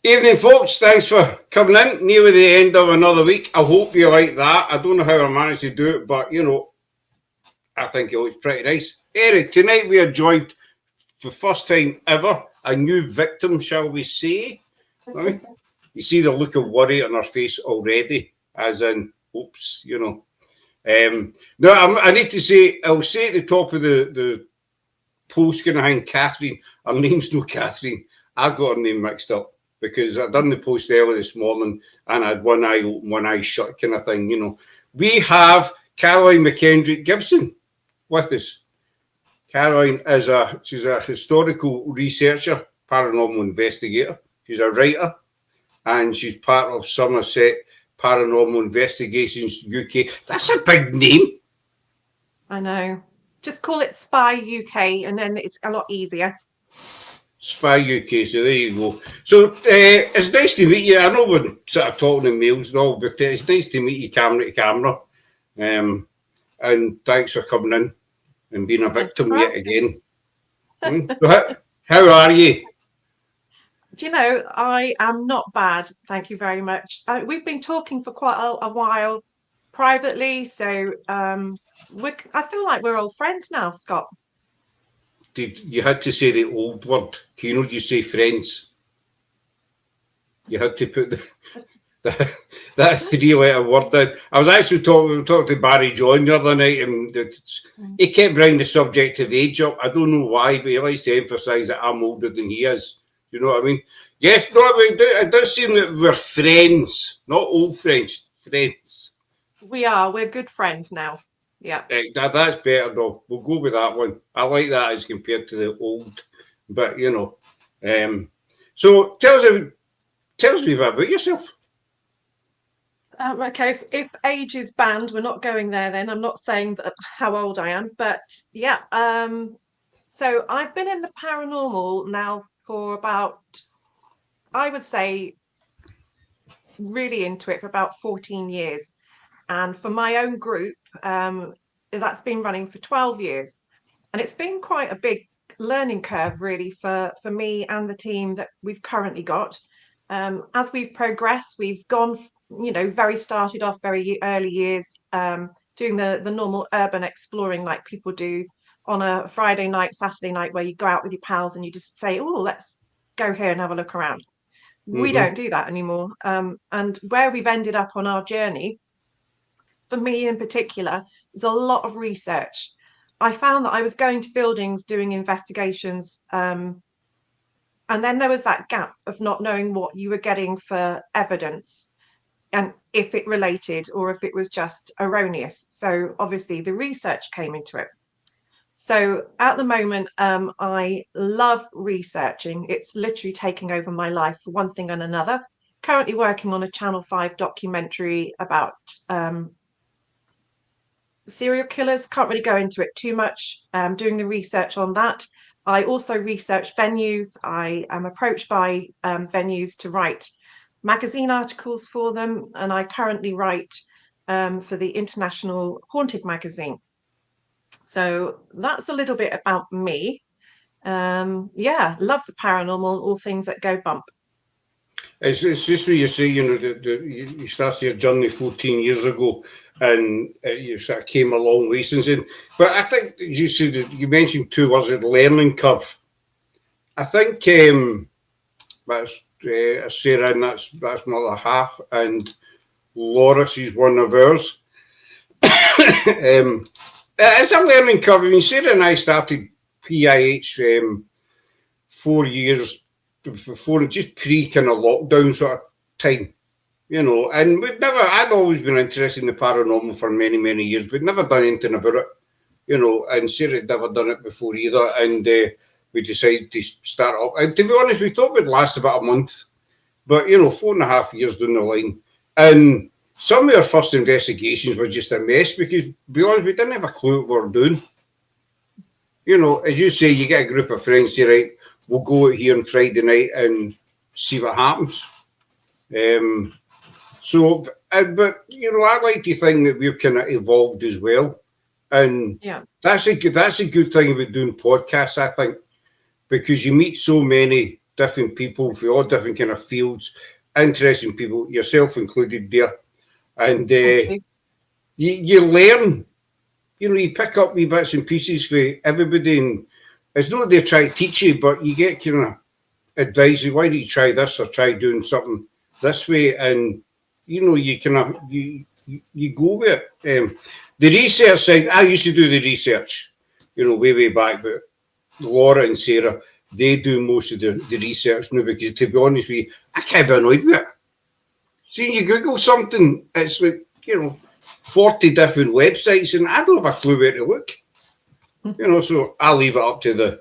Evening, folks. Thanks for coming in. Nearly the end of another week. I hope you like that. I don't know how I managed to do it, but, I think it looks pretty nice. Anyway, tonight we are joined for the first time ever, a new victim, shall we say. Right? You see the look of worry on her face already, as in, oops, No, I need to say, I'll say at the top of the post kind of thing, Catherine. Her name's no Catherine. I got her name mixed up because I done the post early this morning and I had one eye open, one eye shut kind of thing, We have Caroline Mckendrick Gibson with us. Caroline she's a historical researcher, paranormal investigator. She's a writer and she's part of Somerset Paranormal Investigators UK. That's a big name. I know. Just call it Spy UK and then it's a lot easier. Spy UK, so there you go. So it's nice to meet you. I know we're sort of talking in mails and all, but it's nice to meet you camera to camera. And thanks for coming in and being a victim yet again. So how are you? Do you know, I am not bad, thank you very much. We've been talking for quite a while privately, so I feel like we're old friends now, Scott. You had to say the old word. Can you just say friends? You had to put that 3-letter word in. I was actually talking to Barry John the other night, and he kept bringing the subject of age up. I don't know why, but he likes to emphasise that I'm older than he is. You know what I mean? Yes, no, it does seem that we're friends, not old friends, friends. We are. We're good friends now. Yeah. That's better though. We'll go with that one. I like that as compared to the old. But so tell us a bit about yourself. Okay, if age is banned, we're not going there then. I'm not saying how old I am, but yeah. So I've been in the paranormal now for about, I would say, really into it for about 14 years. And for my own group, that's been running for 12 years. And it's been quite a big learning curve, really, for me and the team that we've currently got. As we've progressed, we've gone, started off very early years, doing the normal urban exploring like people do on a Friday night, Saturday night, where you go out with your pals and you just say, oh, let's go here and have a look around. Mm-hmm. We don't do that anymore. And where we've ended up on our journey, for me in particular, is a lot of research. I found that I was going to buildings doing investigations, and then there was that gap of not knowing what you were getting for evidence and if it related or if it was just erroneous. So obviously the research came into it. So at the moment, I love researching. It's literally taking over my life for one thing and another. Currently working on a Channel 5 documentary about serial killers. Can't really go into it too much. Doing the research on that. I also research venues. I am approached by venues to write magazine articles for them, and I currently write for the International Haunted magazine. So that's a little bit about me. Love the paranormal, all things that go bump. It's just what you say, you started your journey 14 years ago and you sort of came a long way since then. But I think, as you said, you mentioned two words, the learning curve. I think that's Sarah, and that's my other half, and Loris is one of ours. It's a learning curve. I mean, Sarah and I started PIH 4 years before, just pre kind of lockdown sort of time, and I'd always been interested in the paranormal for many, many years, but never done anything about it, and Sarah had never done it before either, and we decided to start up. And to be honest, we thought we'd last about a month, but 4.5 years down the line, and some of our first investigations were just a mess because, to be honest, we didn't have a clue what we were doing. As you say, you get a group of friends, say, right, we'll go out here on Friday night and see what happens. But I like to think that we've kind of evolved as well. And that's a good thing about doing podcasts, I think, because you meet so many different people for all different kind of fields, interesting people, yourself included there. And you learn, you pick up wee bits and pieces for everybody. And it's not they try to teach you, but you get kind of advice, why don't you try this or try doing something this way? And, you kind of, you go with it. The research side, I used to do the research, way back, but Laura and Sarah, they do most of the research now, because to be honest with you, I can't be annoyed with it. See, you Google something, it's like, 40 different websites, and I don't have a clue where to look. So I'll leave it up to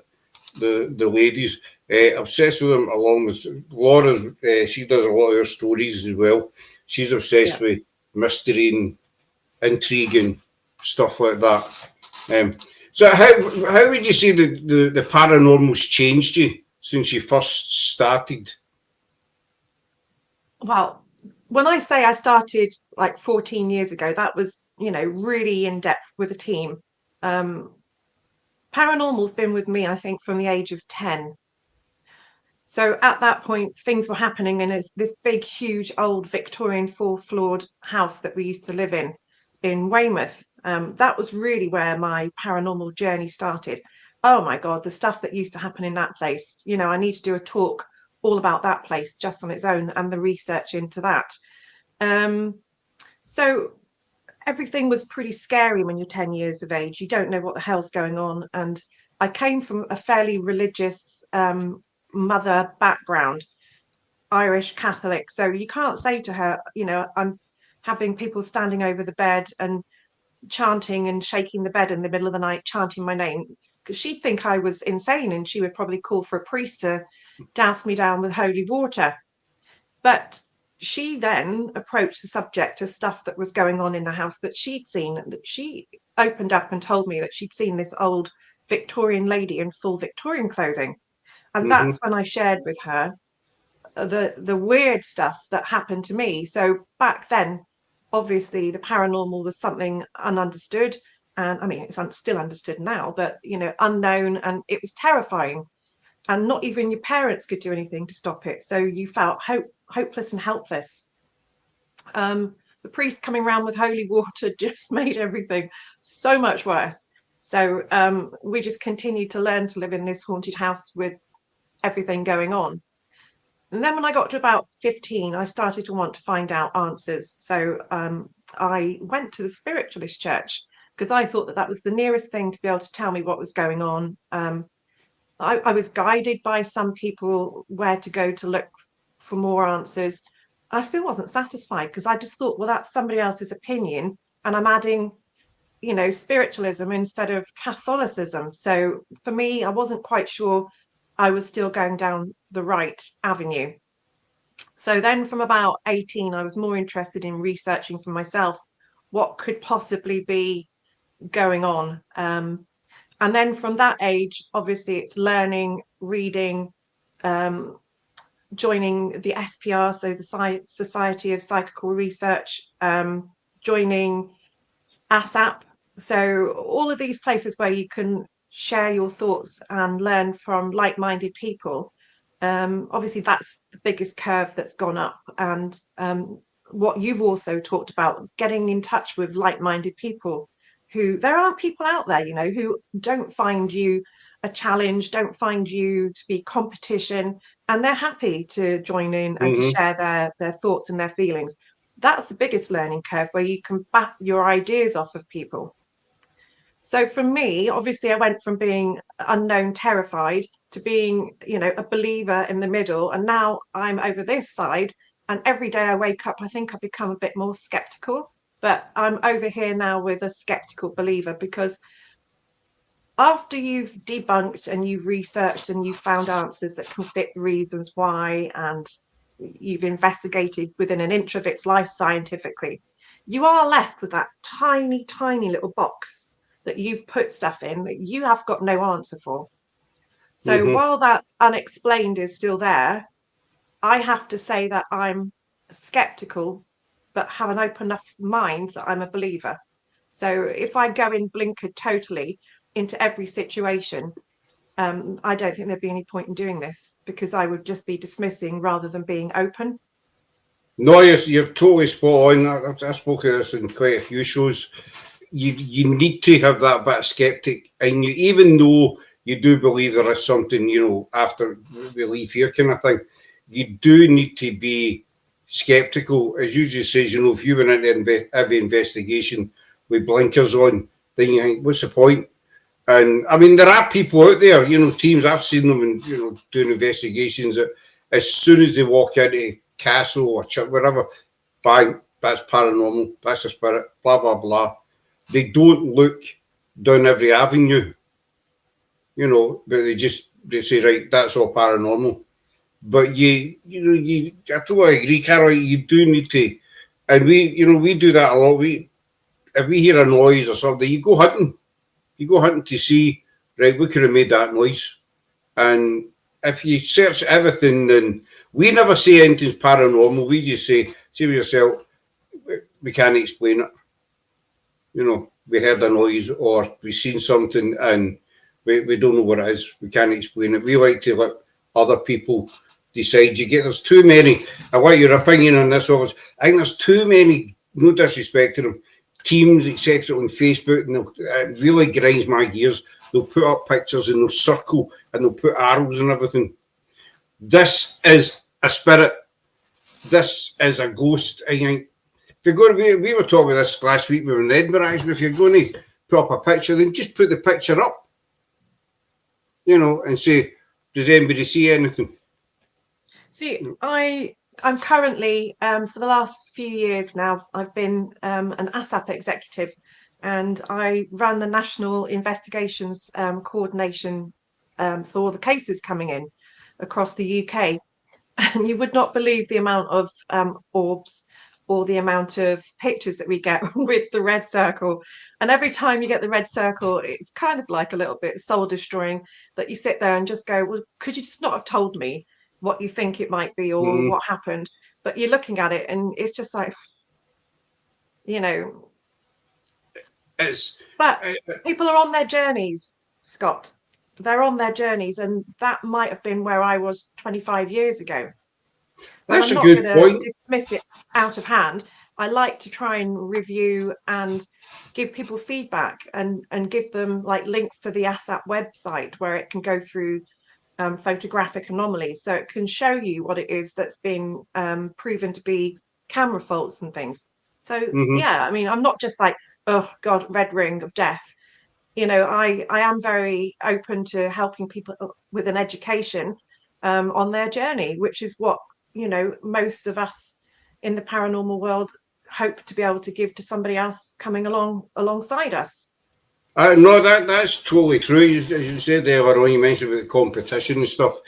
the ladies. Obsessed with them, along with Laura's. She does a lot of her stories as well. She's obsessed with mystery and intrigue and stuff like that. So how would you say the paranormal's changed you since you first started? Well, when I say I started like 14 years ago, that was, really in depth with a team. Paranormal's been with me, I think, from the age of 10. So at that point, things were happening in this big, huge, old Victorian 4-floored house that we used to live in Weymouth. That was really where my paranormal journey started. Oh my God, the stuff that used to happen in that place. I need to do a talk all about that place just on its own, and the research into that. So everything was pretty scary when you're 10 years of age. You don't know what the hell's going on. And I came from a fairly religious mother background, Irish Catholic. So you can't say to her, I'm having people standing over the bed and chanting and shaking the bed in the middle of the night, chanting my name, because she'd think I was insane, and she would probably call for a priest to douse me down with holy water. But she then approached the subject of stuff that was going on in the house that she'd seen. That she opened up and told me that she'd seen this old Victorian lady in full Victorian clothing. And that's when I shared with her the weird stuff that happened to me. So back then, obviously, the paranormal was something ununderstood. And I mean, it's still understood now, but, unknown, and it was terrifying. And not even your parents could do anything to stop it. So you felt hopeless and helpless. The priest coming around with holy water just made everything so much worse. So we just continued to learn to live in this haunted house with everything going on. And then when I got to about 15, I started to want to find out answers. So I went to the spiritualist church, because I thought that was the nearest thing to be able to tell me what was going on. I was guided by some people where to go to look for more answers. I still wasn't satisfied, because I just thought, well, that's somebody else's opinion, and I'm adding, spiritualism instead of Catholicism. So for me, I wasn't quite sure I was still going down the right avenue. So then from about 18, I was more interested in researching for myself what could possibly be going on. And then from that age, obviously, it's learning, reading, joining the SPR, so the Society of Psychical Research, joining ASAP. So all of these places where you can share your thoughts and learn from like-minded people. Obviously, that's the biggest curve that's gone up. And what you've also talked about, getting in touch with like-minded people. There are people out there, who don't find you a challenge, don't find you to be competition, and they're happy to join in and to share their thoughts and their feelings. That's the biggest learning curve, where you can back your ideas off of people. So for me, obviously, I went from being unknown, terrified, to being, a believer in the middle. And now I'm over this side. And every day I wake up, I think I've become a bit more skeptical. But I'm over here now with a skeptical believer, because after you've debunked and you've researched and you've found answers that can fit reasons why, and you've investigated within an inch of its life scientifically, you are left with that tiny, tiny little box that you've put stuff in that you have got no answer for. So while that unexplained is still there, I have to say that I'm skeptical, but have an open enough mind that I'm a believer. So if I go in blinkered totally into every situation, I don't think there'd be any point in doing this, because I would just be dismissing rather than being open. No, you're totally spot on. I spoke of this in quite a few shows. You need to have that bit of skeptic in you, even though you do believe there is something, after we leave here kind of thing. You do need to be skeptical. As you just says, if you went into every investigation with blinkers on, then you think, what's the point? And I mean, there are people out there, teams, I've seen them and, doing investigations that as soon as they walk into a castle or church, wherever, bang, that's paranormal, that's a spirit, blah, blah, blah. They don't look down every avenue, but they say, right, that's all paranormal. But I totally agree, Carol, you do need to, and we do that a lot. If we hear a noise or something, you go hunting to see, right, we could have made that noise. And if you search everything, then we never say anything's paranormal. We just say to yourself, we can't explain it. We heard a noise or we seen something and we don't know what it is. We can't explain it. We like to let other people decide. There's too many. I want your opinion on this. I think there's too many, no disrespect to them, teams, etc. on Facebook, and it really grinds my gears. They'll put up pictures and they'll circle and they'll put arrows and everything. This is a spirit. This is a ghost. I think if you're going to be, we were talking about this last week. We were in Edinburgh. Actually, if you're going to put up a picture, then just put the picture up, and say, does anybody see anything? See, I'm currently, for the last few years now, I've been an ASAP executive, and I run the National Investigations Coordination for all the cases coming in across the UK. And you would not believe the amount of orbs or the amount of pictures that we get with the red circle. And every time you get the red circle, it's kind of like a little bit soul destroying, that you sit there and just go, well, could you just not have told me what you think it might be or what happened? But you're looking at it and it's just like, but people are on their journeys, Scott. They're on their journeys, and that might have been where I was 25 years ago. That's a good point. I'm not going to dismiss it out of hand. I like to try and review and give people feedback and give them like links to the ASAP website where it can go through photographic anomalies, so it can show you what it is that's been proven to be camera faults and things. So yeah, I mean, I'm not just like, oh God, red ring of death. I am very open to helping people with an education on their journey, which is what most of us in the paranormal world hope to be able to give to somebody else coming alongside us. No, that's totally true. As you said earlier on, you mentioned about the competition and stuff.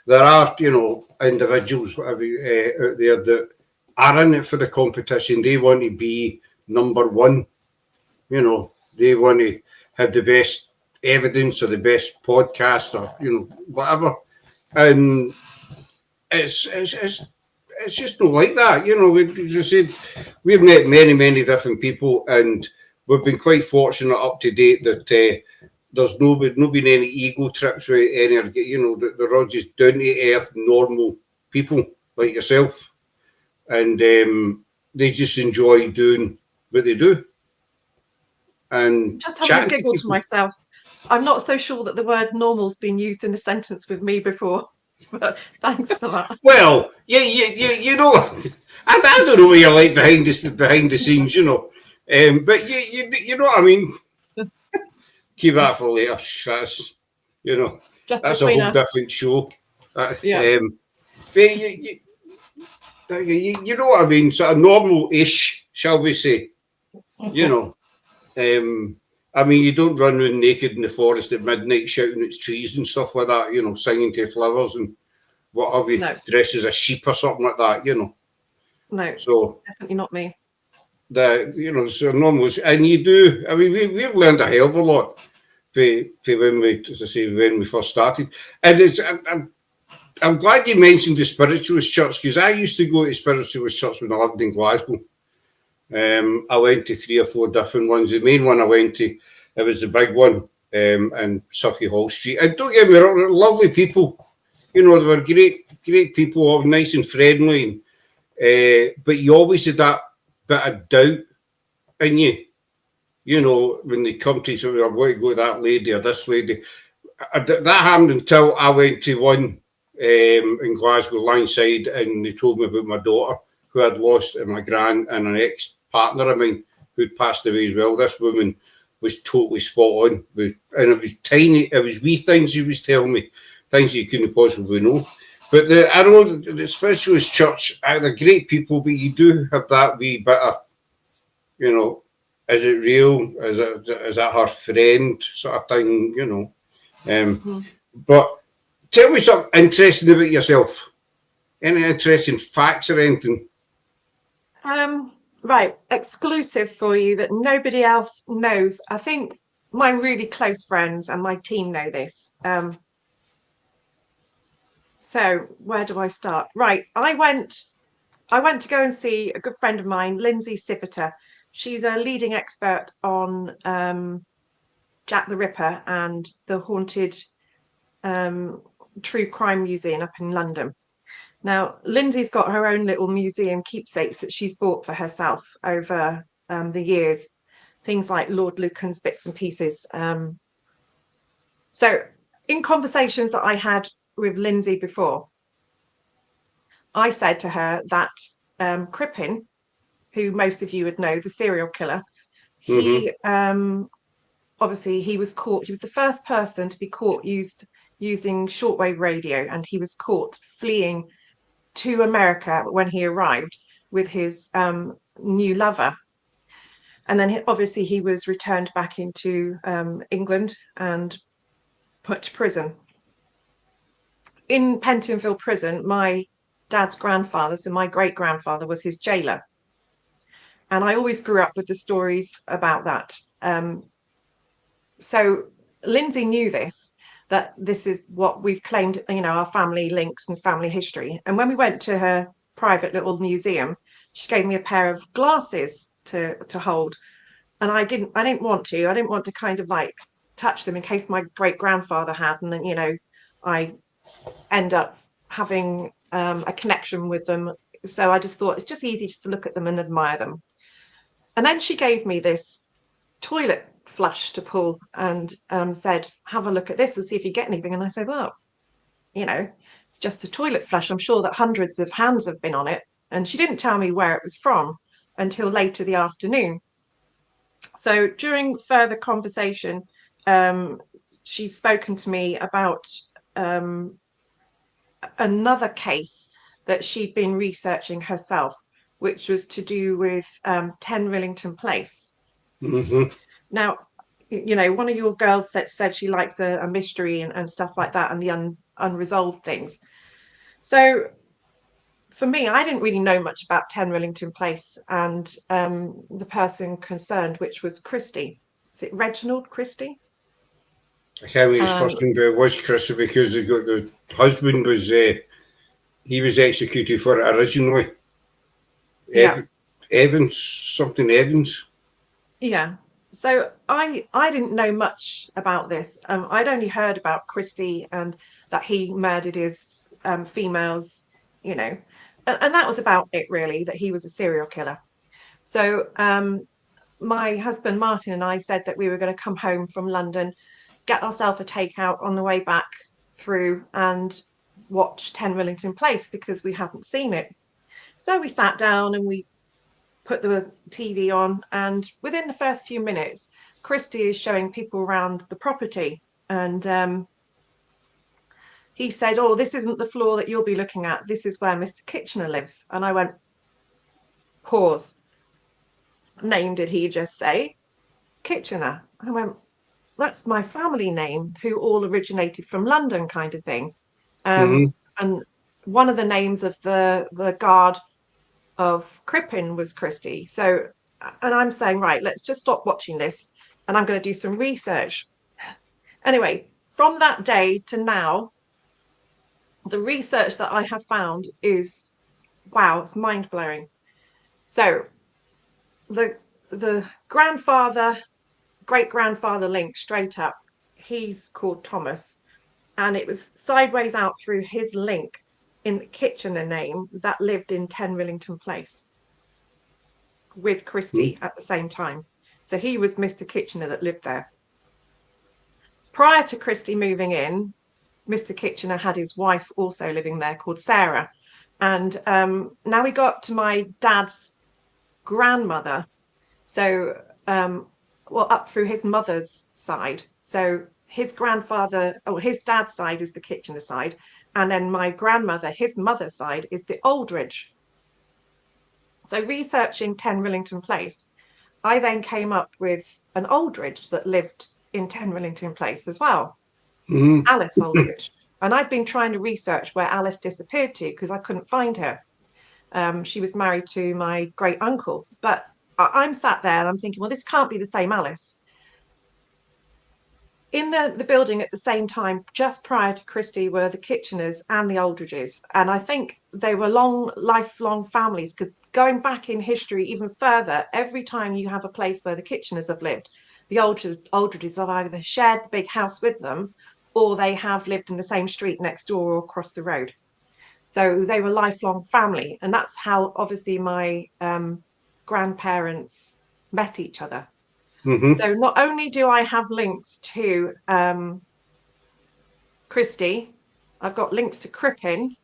There are, individuals out there that are in it for the competition. They want to be number one. They want to have the best evidence or the best podcast or whatever. And it's just not like that. As you said, we've met many different people, and we've been quite fortunate up to date that there's no been any ego trips with any. They're all just down to earth, normal people like yourself, and they just enjoy doing what they do. And just having a giggle to myself. I'm not so sure that the word normal's been used in a sentence with me before, but thanks for that. Well, yeah, I don't know what you're like behind the scenes, but you know what I mean. Keep that for later. That's just that's a whole different show. Yeah. But you know what I mean. Sort of normal-ish, shall we say? I mean, you don't run around naked in the forest at midnight shouting at trees and stuff like that, singing to flowers and what have you, dressed as a sheep or something like that, No, so definitely not me. So normal, and you do. I mean, we've learned a hell of a lot for when we first started, and I'm glad you mentioned the spiritualist church, because I used to go to spiritualist church when I lived in Glasgow. I went to 3 or 4 different ones. The main one I went to, it was the big one, in Sucky Hall Street. And don't get me wrong, they're lovely people. You know, they were great people, all nice and friendly. But you always had that bit of doubt in you. You know, when they come to you, so I want to go to that lady or this lady. That happened until I went to one in Glasgow, Langside, and they told me about my daughter who had lost my gran and an ex-partner of mine who'd passed away as well. This woman was totally spot on. And it was tiny, it was wee things she was telling me, things you couldn't possibly know. But I know the Specialist Church, they're great people, but you do have that wee bit of, you know, is it real? Is that her friend sort of thing, you know? But tell me something interesting about yourself. Any interesting facts or anything? Right, exclusive for you that nobody else knows. I think my really close friends and my team know this. So where do I start? Right, I went to go and see a good friend of mine, Lindsay Siviter. She's a leading expert on Jack the Ripper and the haunted true crime museum up in London. Now, Lindsay's got her own little museum keepsakes that she's bought for herself over the years, things like Lord Lucan's bits and pieces. So in conversations that I had with Lindsay before, I said to her that Crippen, who most of you would know, the serial killer, he obviously he was caught. He was the first person to be caught using shortwave radio, and he was caught fleeing to America when he arrived with his new lover. And then obviously he was returned back into England and put to prison. In Pentonville prison, my dad's grandfather, so my great grandfather, was his jailer. And I always grew up with the stories about that. So Lindsay knew this, that this is what we've claimed, you know, our family links and family history. And when we went to her private little museum, she gave me a pair of glasses to hold. And I didn't want to kind of like touch them in case my great grandfather had, and then, you know, I end up having a connection with them. So I just thought it's just easy just to look at them and admire them. And then she gave me this toilet flush to pull and said, have a look at this and see if you get anything. And I said, well, you know, it's just a toilet flush. I'm sure that hundreds of hands have been on it. And she didn't tell me where it was from until later the afternoon. So during further conversation, she'd spoken to me about another case that she'd been researching herself, which was to do with 10 Rillington Place. Now, you know, one of your girls that said she likes a mystery and stuff like that, and the unresolved things. So for me, I didn't really know much about 10 Rillington Place and the person concerned, which was Christie. Is it Reginald Christie? I can't remember his first name, but it was Christie, because the husband was he was executed for it originally. Yeah. Evans. Yeah. So I didn't know much about this. I'd only heard about Christie and that he murdered his females, you know, and that was about it really, that he was a serial killer. So my husband Martin and I said that we were going to come home from London, get ourselves a takeout on the way back through and watch 10 Rillington Place because we hadn't seen it. So we sat down and we put the TV on, and within the first few minutes, Christie is showing people around the property, and he said, oh, this isn't the floor that you'll be looking at. This is where Mr. Kitchener lives. And I went, pause. Name did he just say? Kitchener. I went, that's my family name, who all originated from London, kind of thing. And one of the names of the guard of Crippen was Christie. So, and I'm saying, right, let's just stop watching this and I'm going to do some research. Anyway, from that day to now, the research that I have found is, wow, it's mind-blowing. So the grandfather, great-grandfather link straight up he's called Thomas, and it was sideways out through his link in the Kitchener name that lived in 10 Rillington Place with Christie at the same time. So he was Mr. Kitchener that lived there. Prior to Christie moving in, Mr. Kitchener had his wife also living there called Sarah. And now we got to my dad's grandmother. So, up through his mother's side. So his grandfather, his dad's side is the Kitchener side. And then my grandmother, his mother's side, is the Aldridge. So researching 10 Rillington Place, I then came up with an Aldridge that lived in 10 Rillington Place as well. Alice Aldridge. And I'd been trying to research where Alice disappeared to because I couldn't find her. She was married to my great uncle. But I'm sat there and I'm thinking, well, this can't be the same Alice. In the building at the same time, just prior to Christie, were the Kitcheners and the Aldridges. And I think they were lifelong families, because going back in history even further, every time you have a place where the Kitcheners have lived, the Aldridges have either shared the big house with them, or they have lived in the same street next door or across the road. So they were lifelong family. And that's how obviously my grandparents met each other. So not only do I have links to Christie, I've got links to Crippen.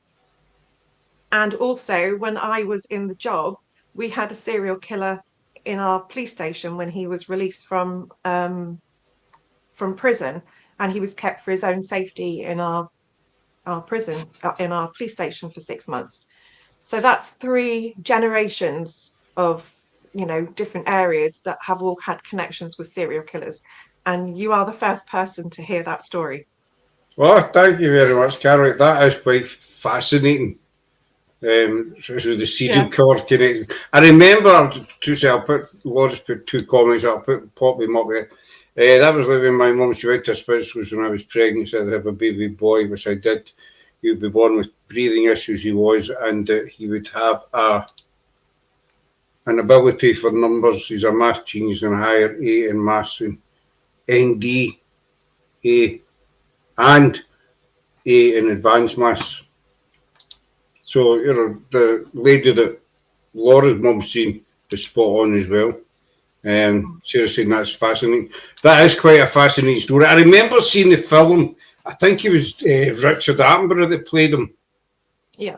And also when I was in the job, we had a serial killer in our police station when he was released from prison, and he was kept for his own safety in our prison, in our police station for 6 months. So that's 3 generations of different areas that have all had connections with serial killers, and you are the first person to hear that story. Well, thank you very much, Carol. That is quite fascinating. Especially the serial killer connection. I remember, I'll put 2 comments up, pop them up there. That was like when my mum, she went to hospitals when I was pregnant, said I'd have a baby boy, which I did. He would be born with breathing issues, he was, and he would have an ability for numbers. He's a math genius and a higher A in maths and ND, A, and A in advanced maths. So, the lady that Laura's mum's seen is spot on as well. Seriously, that's fascinating. That is quite a fascinating story. I remember seeing the film. I think it was Richard Attenborough that played him. Yeah.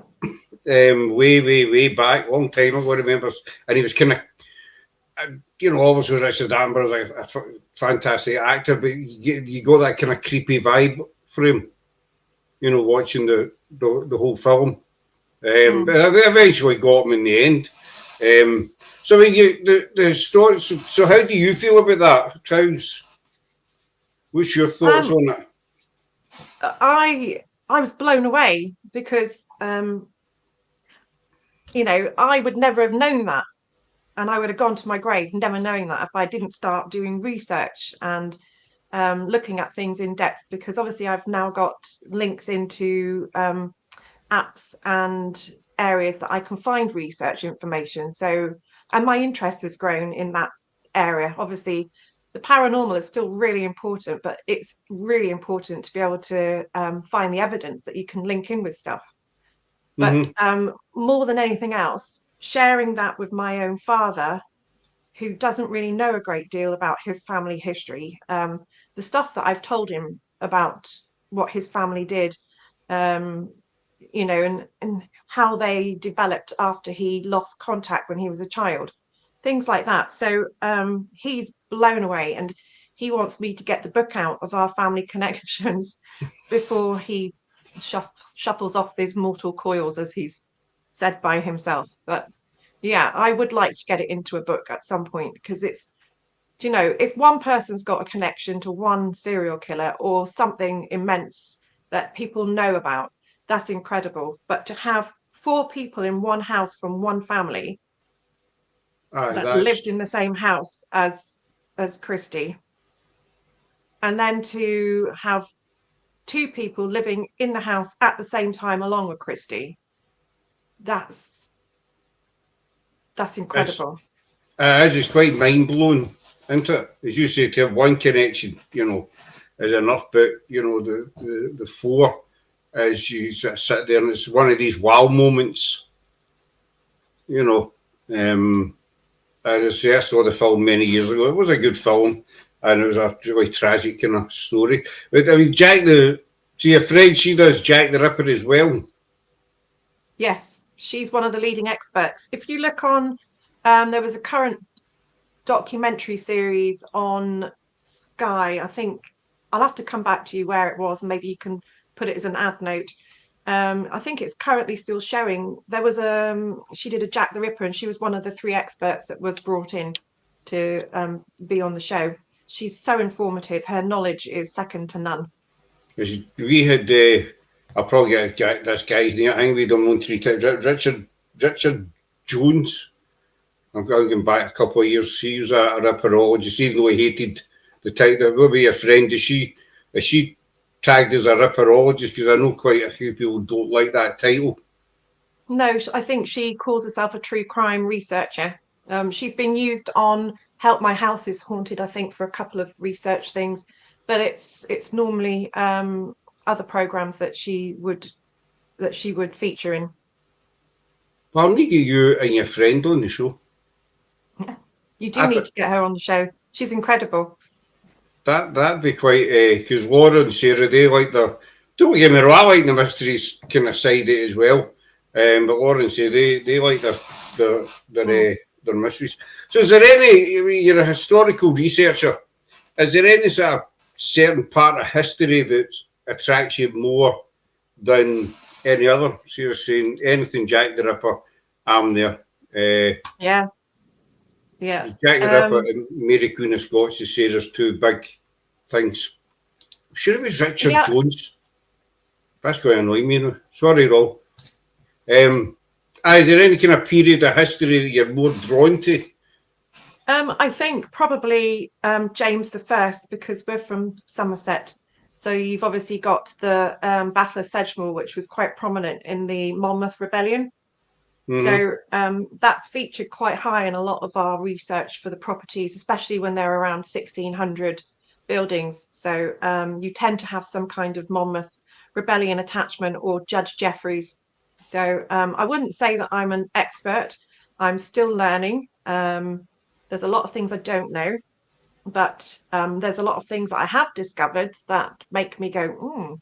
Way back, long time ago, I remember. And he was kind of, obviously Richard Attenborough is a fantastic actor, but you got that kind of creepy vibe for him, watching the whole film. But they eventually got him in the end. So I mean, the story. So how do you feel about that? What's your thoughts on it? I was blown away because I would never have known that, and I would have gone to my grave never knowing that if I didn't start doing research and looking at things in depth. Because obviously I've now got links into apps and areas that I can find research information. So, and my interest has grown in that area. Obviously, the paranormal is still really important, but it's really important to be able to find the evidence that you can link in with stuff. But more than anything else, sharing that with my own father, who doesn't really know a great deal about his family history, the stuff that I've told him about what his family did, and how they developed after he lost contact when he was a child, things like that. So he's blown away, and he wants me to get the book out of our family connections before he shuffles off these mortal coils, as he's said by himself. But yeah, I would like to get it into a book at some point, because it's, if one person's got a connection to one serial killer or something immense that people know about, that's incredible. But to have 4 people in one house from one family that lived in the same house as Christie, and then to have 2 people living in the house at the same time along with Christie, that's incredible. It's quite mind blowing, isn't it? As you say, to have one connection, is enough. But you know, the four, as you sort of sit there, and it's one of these wow moments. You know, I saw the film many years ago. It was a good film, and it was a really tragic kind of story. But I mean, so your friend, she does Jack the Ripper as well. Yes, she's one of the leading experts. If you look on, there was a current documentary series on Sky. I think I'll have to come back to you where it was, and maybe you can put it as an ad note. I think it's currently still showing. There was she did a Jack the Ripper, and she was one of the 3 experts that was brought in to be on the show. She's so informative. Her knowledge is second to none. We had, I'll probably get this guy's name. I think we done one 3 times. Richard Jones. I'm going back a couple of years. He was a ripperologist, even though he hated the title. Will be a friend. Is she tagged as a ripperologist? Because I know quite a few people don't like that title. No, I think she calls herself a true crime researcher. She's been used on Help My House is Haunted, I think, for a couple of research things, but it's normally other programs that she would feature in. Well, I'm going to get you and your friend on the show. Yeah, you do need to get her on the show. She's incredible. That'd be quite, because Laura and Sarah, they like don't get me wrong, I like the mysteries kind of side of it as well. But Laura and Sarah, they like their mysteries. So is there any, you're a historical researcher, is there any sort of certain part of history that attracts you more than any other? So you're saying anything Jack the Ripper, I'm there. Yeah. Jack the Ripper and Mary Queen of Scots, you say there's 2 big things. I'm sure it was Richard Jones. That's going to annoy me now. Sorry, Rob. Is there any kind of period of history that you're more drawn to? I think probably James I, because we're from Somerset. So you've obviously got the Battle of Sedgemoor, which was quite prominent in the Monmouth Rebellion. Mm-hmm. So that's featured quite high in a lot of our research for the properties, especially when they're around 1600 buildings. So you tend to have some kind of Monmouth Rebellion attachment or Judge Jeffreys. So I wouldn't say that I'm an expert. I'm still learning. There's a lot of things I don't know, but there's a lot of things I have discovered that make me go,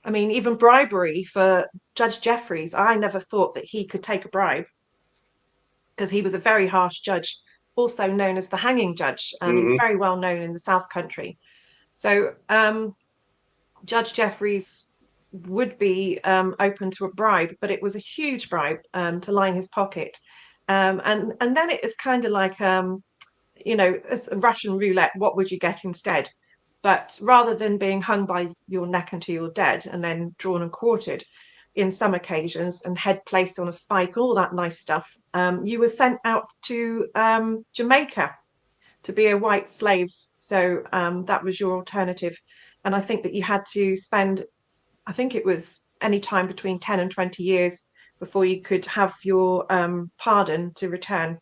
I mean, even bribery for Judge Jeffreys, I never thought that he could take a bribe because he was a very harsh judge, also known as the hanging judge, and he's very well known in the South Country. So Judge Jeffreys would be open to a bribe, but it was a huge bribe to line his pocket. And then it is kind of like, Russian roulette. What would you get instead? But rather than being hung by your neck until you're dead and then drawn and quartered in some occasions and head placed on a spike, all that nice stuff, you were sent out to Jamaica to be a white slave. So that was your alternative. And I think that you had to spend, I think it was any time between 10 and 20 years before you could have your pardon to return.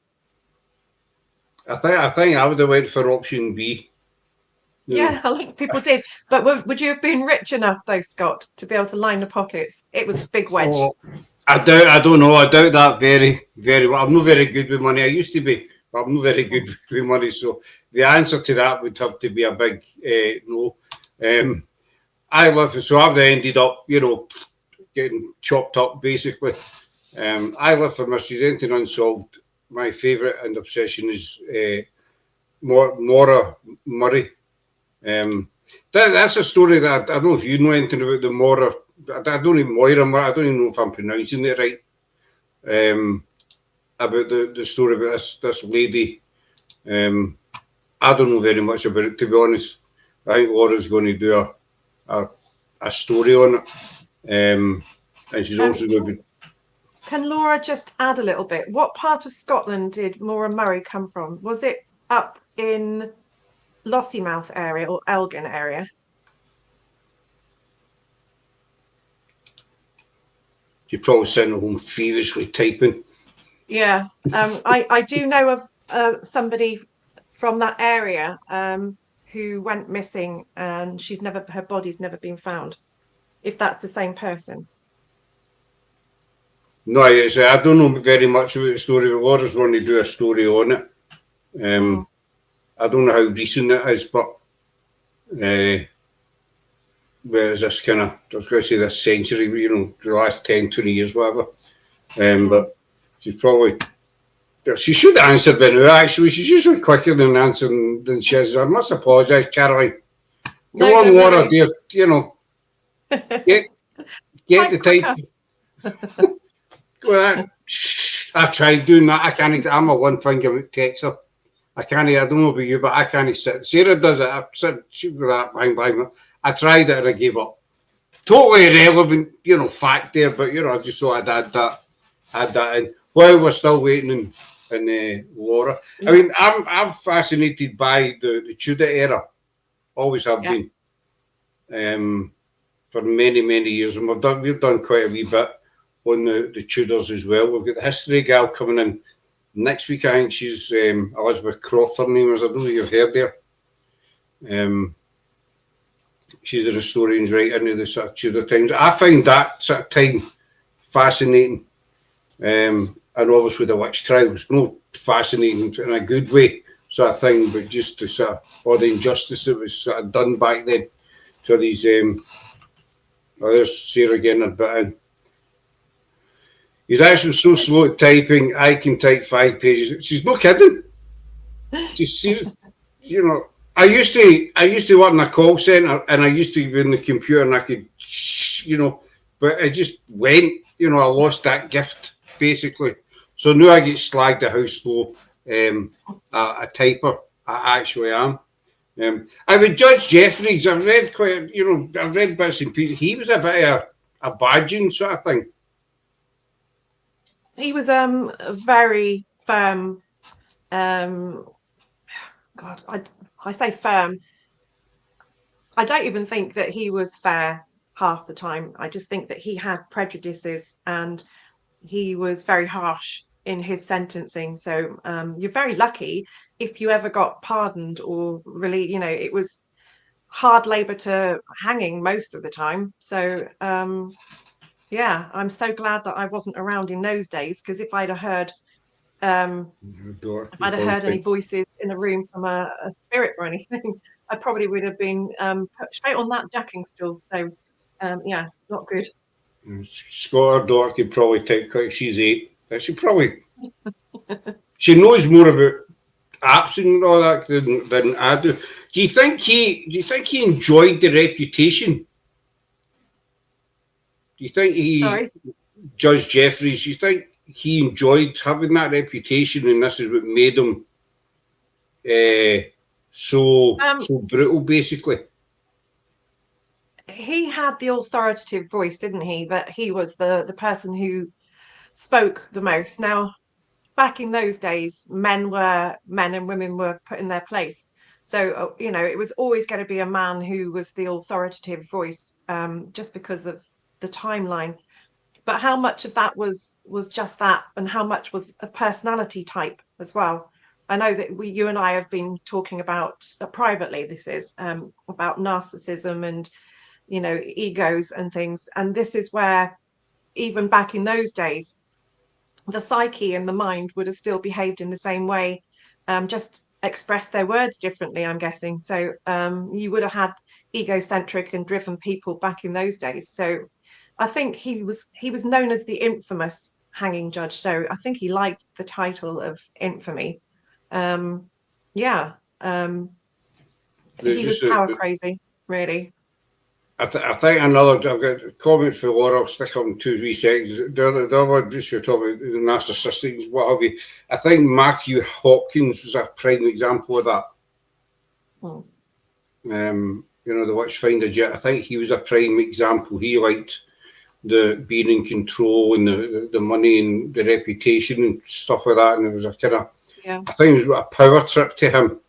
I think I would have went for option B. Yeah, a lot of people did. But would you have been rich enough, though, Scott, to be able to line the pockets? It was a big wedge. Oh, I don't know. I doubt that very, very well. I'm not very good with money. I used to be, but I'm not very good with money. So the answer to that would have to be a big no. I would have ended up, getting chopped up, basically. I live for mysteries, anything unsolved. My favourite and obsession is Maura Murray. That's a story that I don't know if you know anything about the Maura. I don't even know if I'm pronouncing it right. About the story about this lady. I don't know very much about it, to be honest. I think Laura's going to do a story on it, and she's also going to be. Can Laura just add a little bit? What part of Scotland did Maura Murray come from? Was it up in Lossiemouth area or Elgin area? You're probably sitting at home feverishly typing. Yeah, I do know of somebody from that area who went missing and her body's never been found. If that's the same person. No, I don't know very much about the story. The Laura's going to do a story on it. I don't know how recent it is, but where is this kind of, I was going to say this century, the last 10, 20 years, whatever. But she should have answered by now, actually. She's usually quicker than answering than she is. I must apologise, Caroline. Come on, Laura, dear, get the type. Well, I've tried doing that. I can't. I'm a one finger out texter. I can't. I don't know about you, but I can't sit. Sarah does it. I sit. She do that. Bang bang. I tried it and I gave up. Totally irrelevant, fact there. But I just thought I'd add that in while we're still waiting on Laura. I mean, I'm fascinated by the Tudor era. Always have been. For many years, and we've done quite a wee bit on the Tudors as well. We've got the history gal coming in next week. I think she's Elizabeth Croft, her name is. I don't know if you've heard her. She's a historian's right into the sort of Tudor times. I find that sort of time fascinating. And obviously the witch trials, no fascinating in a good way sort of thing, but just the sort of all the injustice that was sort of done back then. So these there's Sarah getting a bit in. He's actually so slow at typing, I can type 5 pages. She's no kidding. Just see, I used to work in a call centre, and I used to be in the computer, and I could, but it just went. I lost that gift basically. So now I get slagged at how slow a typer I actually am. I would judge Jeffries. I've read I've read bits and pieces. He was a bit of a badging sort of thing. He was very firm. God, I say firm. I don't even think that he was fair half the time. I just think that he had prejudices and he was very harsh in his sentencing. So you're very lucky if you ever got pardoned or really, it was hard labour to hanging most of the time. So yeah, I'm so glad that I wasn't around in those days, because if I'd have heard any voices in the room from a spirit or anything, I probably would have been put straight on that jacking stool. So yeah, not good. Scott, her daughter, could probably take quite. She's 8. She probably she knows more about apps and all that than I do. Do you think he enjoyed the reputation? Do you think Judge Jeffries, do you think he enjoyed having that reputation, and this is what made him so brutal, basically? He had the authoritative voice, didn't he? That he was the person who spoke the most. Now, back in those days, men and women were put in their place. So, it was always going to be a man who was the authoritative voice, just because of the timeline. But how much of that was just that, and how much was a personality type as well? I know that you and I have been talking about privately. This is about narcissism and egos and things. And this is where, even back in those days, the psyche and the mind would have still behaved in the same way, just expressed their words differently, I'm guessing. So you would have had egocentric and driven people back in those days. So I think he was known as the infamous hanging judge. So I think he liked the title of infamy. He was power crazy, really. I think I've got a comment for Laura. I'll stick up in 2-3 seconds. The other one, just you're talking about the narcissistic, what have you. I think Matthew Hopkins was a prime example of that. The Witchfinder Jet. I think he was a prime example. He liked the being in control and the money and the reputation and stuff like that. And it was a kind of, I think it was a power trip to him.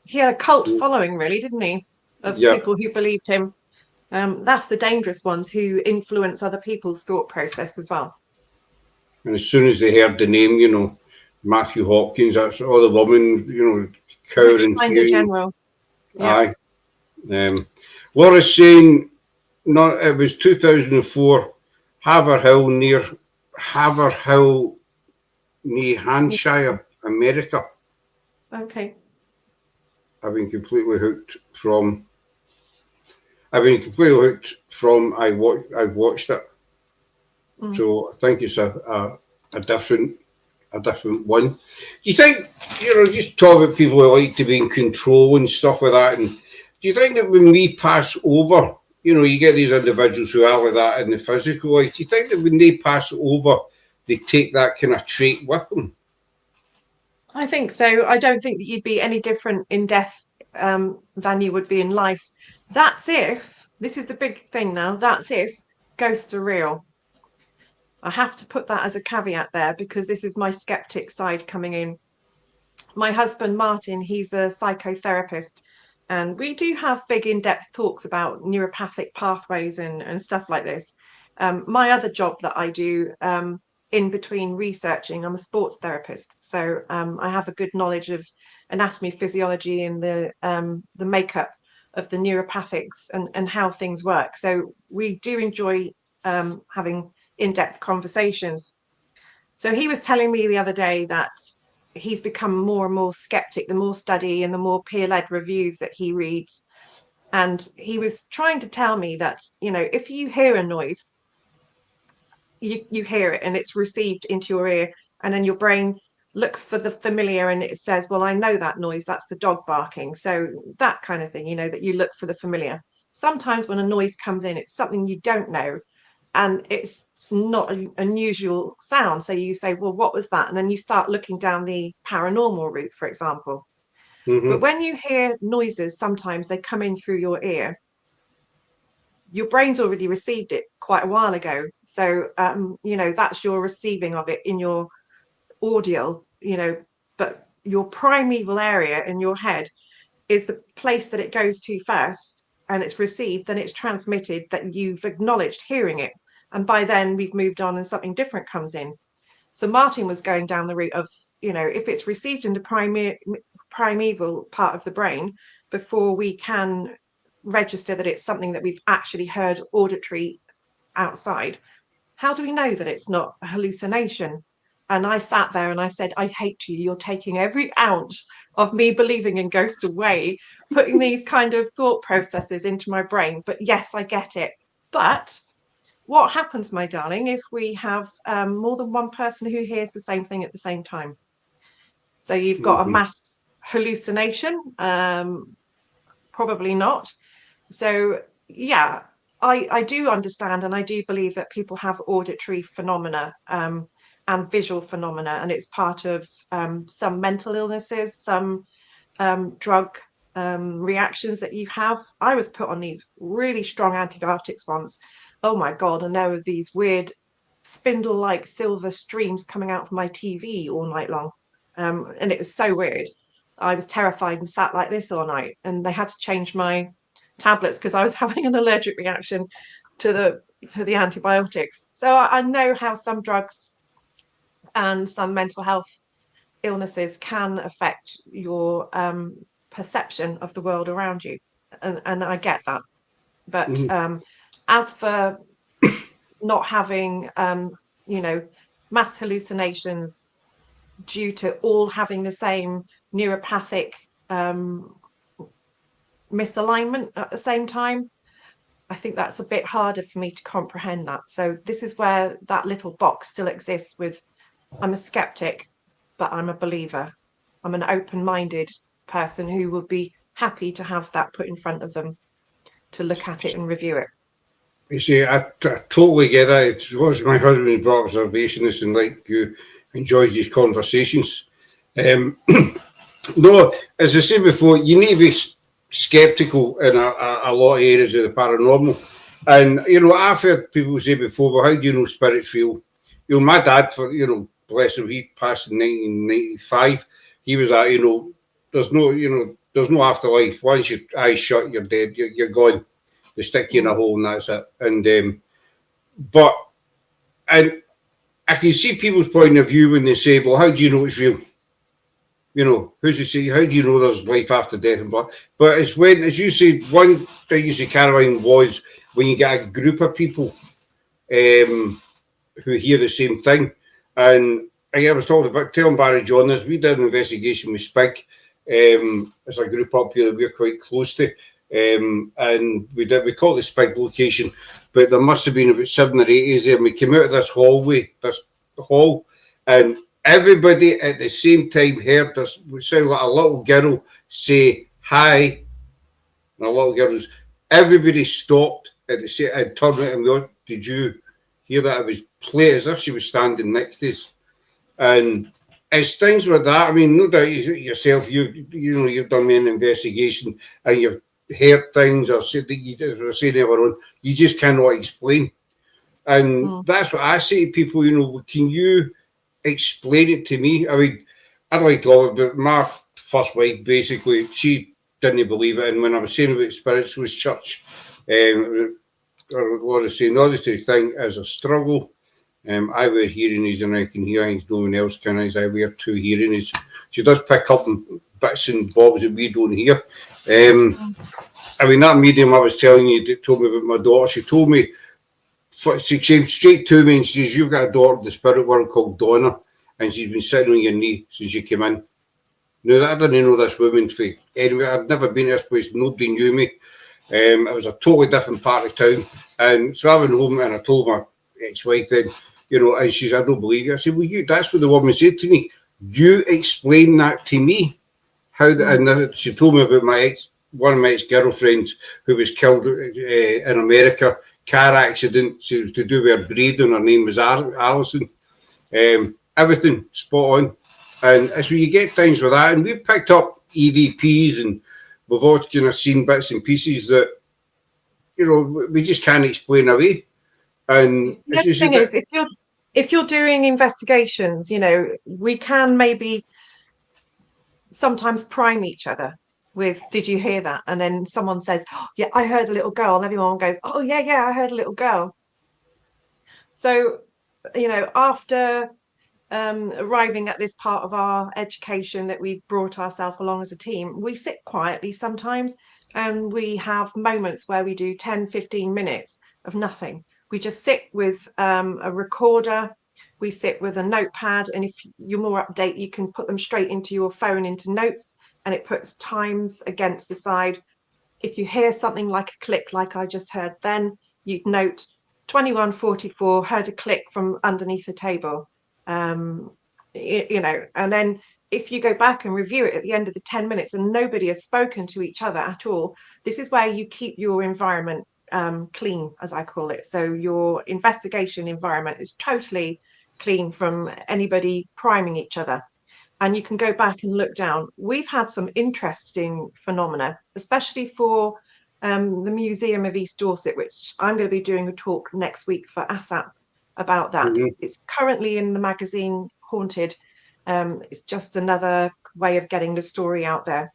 He had a cult following, really, didn't he? Of people who believed him. That's the dangerous ones, who influence other people's thought process as well. And as soon as they heard the name, Matthew Hopkins, that's all the women, cowering. Witchfinder General. Aye. Laura's saying, no, it was 2004, Haverhill near Hampshire, America. Okay. I've been completely hooked from. I've watched it. So I think it's a different one. Do you think, just talk about people who like to be in control and stuff like that, and do you think that when we pass over, you get these individuals who are like that in the physical life, do you think that when they pass over, they take that kind of trait with them? I think so. I don't think that you'd be any different in death than you would be in life. That's if, this is the big thing now, that's if ghosts are real. I have to put that as a caveat there because this is my skeptic side coming in. My husband, Martin, he's a psychotherapist, and we do have big in-depth talks about neuropathic pathways and stuff like this. My other job that I do in between researching, I'm a sports therapist, so I have a good knowledge of anatomy, physiology, and the makeup of the neuropathics and how things work. So we do enjoy having in-depth conversations. So he was telling me the other day that he's become more and more skeptic the more study and the more peer-led reviews that he reads. And he was trying to tell me that, if you hear a noise, you hear it and it's received into your ear, and then your brain looks for the familiar and it says, well, I know that noise, that's the dog barking. So that kind of thing, that you look for the familiar. Sometimes when a noise comes in, it's something you don't know and it's not an unusual sound. So you say, well, what was that? And then you start looking down the paranormal route, for example. But when you hear noises, sometimes they come in through your ear. Your brain's already received it quite a while ago. So, that's your receiving of it in your audio, but your primeval area in your head is the place that it goes to first, and it's received, then it's transmitted, that you've acknowledged hearing it. And by then we've moved on and something different comes in. So Martin was going down the route of, if it's received in the primeval part of the brain before we can register that it's something that we've actually heard auditory outside, how do we know that it's not a hallucination? And I sat there and I said, I hate you. You're taking every ounce of me believing in ghosts away, putting these kind of thought processes into my brain. But yes, I get it. But what happens, my darling, if we have more than one person who hears the same thing at the same time? So you've got a mass hallucination? Probably not. So, yeah, I do understand, and I do believe that people have auditory phenomena and visual phenomena, and it's part of some mental illnesses, some drug reactions that you have. I was put on these really strong antibiotics once. Oh my God, and there were these weird spindle-like silver streams coming out from my TV all night long. And it was so weird. I was terrified and sat like this all night, and they had to change my tablets because I was having an allergic reaction to the antibiotics. So I know how some drugs and some mental health illnesses can affect your perception of the world around you, and I get that. But as for not having mass hallucinations due to all having the same neuropathic misalignment at the same time, I think that's a bit harder for me to comprehend that. So this is where that little box still exists with, I'm a skeptic, but I'm a believer. I'm an open-minded person who would be happy to have that put in front of them to look at it and review it. You see, I totally get that. It was my husband brought observationist and like you enjoys these conversations. No, as I said before, you need to be skeptical in a lot of areas of the paranormal. And, I've heard people say before, well, how do you know spirit's real? My dad, bless him, he passed in 1995. He was like, there's no afterlife. Once your eyes shut, you're dead. You're gone. They stick you in a hole and that's it. And and I can see people's point of view when they say, well, how do you know it's real? you know, who's to say, how do you know there's life after death? But it's when, as you said, one thing you said, Caroline, was when you get a group of people who hear the same thing. And I was talking about, telling Barry John this, we did an investigation with Spig as a group up here that we're quite close to. And we call it the Spig location, but there must have been about 7 or 8 of there. And we came out of this hallway, this hall, and everybody at the same time heard this, it sounded like a little girl say hi, and a little girl was, everybody stopped at the same, and turned around and we went, did you hear that? It was play as if she was standing next to us. And it's things like that. I mean, no doubt yourself, you know, you've done an investigation and you've heard things or said that you, as we were saying earlier on, you just cannot explain. And that's what I say to people, you know, can you explain it to me? I mean, I'd like to talk about my first wife, basically. She didn't believe it. And when I was saying about spiritualist church, or what I was saying, the other thing is a struggle. I wear hearing aids and I can hear things no one else can, as I wear 2 hearing aids. She does pick up bits and bobs that we don't hear. I mean, that medium I was telling you that told me about my daughter, she told me, she came straight to me and she says, you've got a daughter in the spirit world called Donna, and she's been sitting on your knee since you came in. Now, I didn't know this woman for anyway. I'd never been to this place. Nobody knew me. It was a totally different part of town. And so I went home and I told my ex-wife then, you know, and she said, I don't believe you. I said, well, that's what the woman said to me. You explain that to me. How and she told me about one of my ex-girlfriends who was killed in America, car accident. She was to do with her breeding. Her name was Alison. Everything spot on. And as you get things with that, and we've picked up EVPs and we've all kind of seen bits and pieces that, you know, we just can't explain away. And the thing is, if you're doing investigations, you know, we can maybe sometimes prime each other with, did you hear that? And then someone says, oh, yeah, I heard a little girl, and everyone goes, oh yeah, I heard a little girl. So, you know, after arriving at this part of our education that we've brought ourselves along as a team, we sit quietly sometimes and we have moments where we do 10-15 minutes of nothing. We just sit with a recorder, we sit with a notepad, and if you're more up to date, you can put them straight into your phone into notes, and it puts times against the side. If you hear something like a click like I just heard then, you'd note 21:44, heard a click from underneath the table. You know, and then if you go back and review it at the end of the 10 minutes and nobody has spoken to each other at all, this is where you keep your environment clean, as I call it. So your investigation environment is totally clean from anybody priming each other. And you can go back and look down. We've had some interesting phenomena, especially for the Museum of East Dorset, which I'm going to be doing a talk next week for ASAP about that. It's currently in the magazine Haunted. It's just another way of getting the story out there.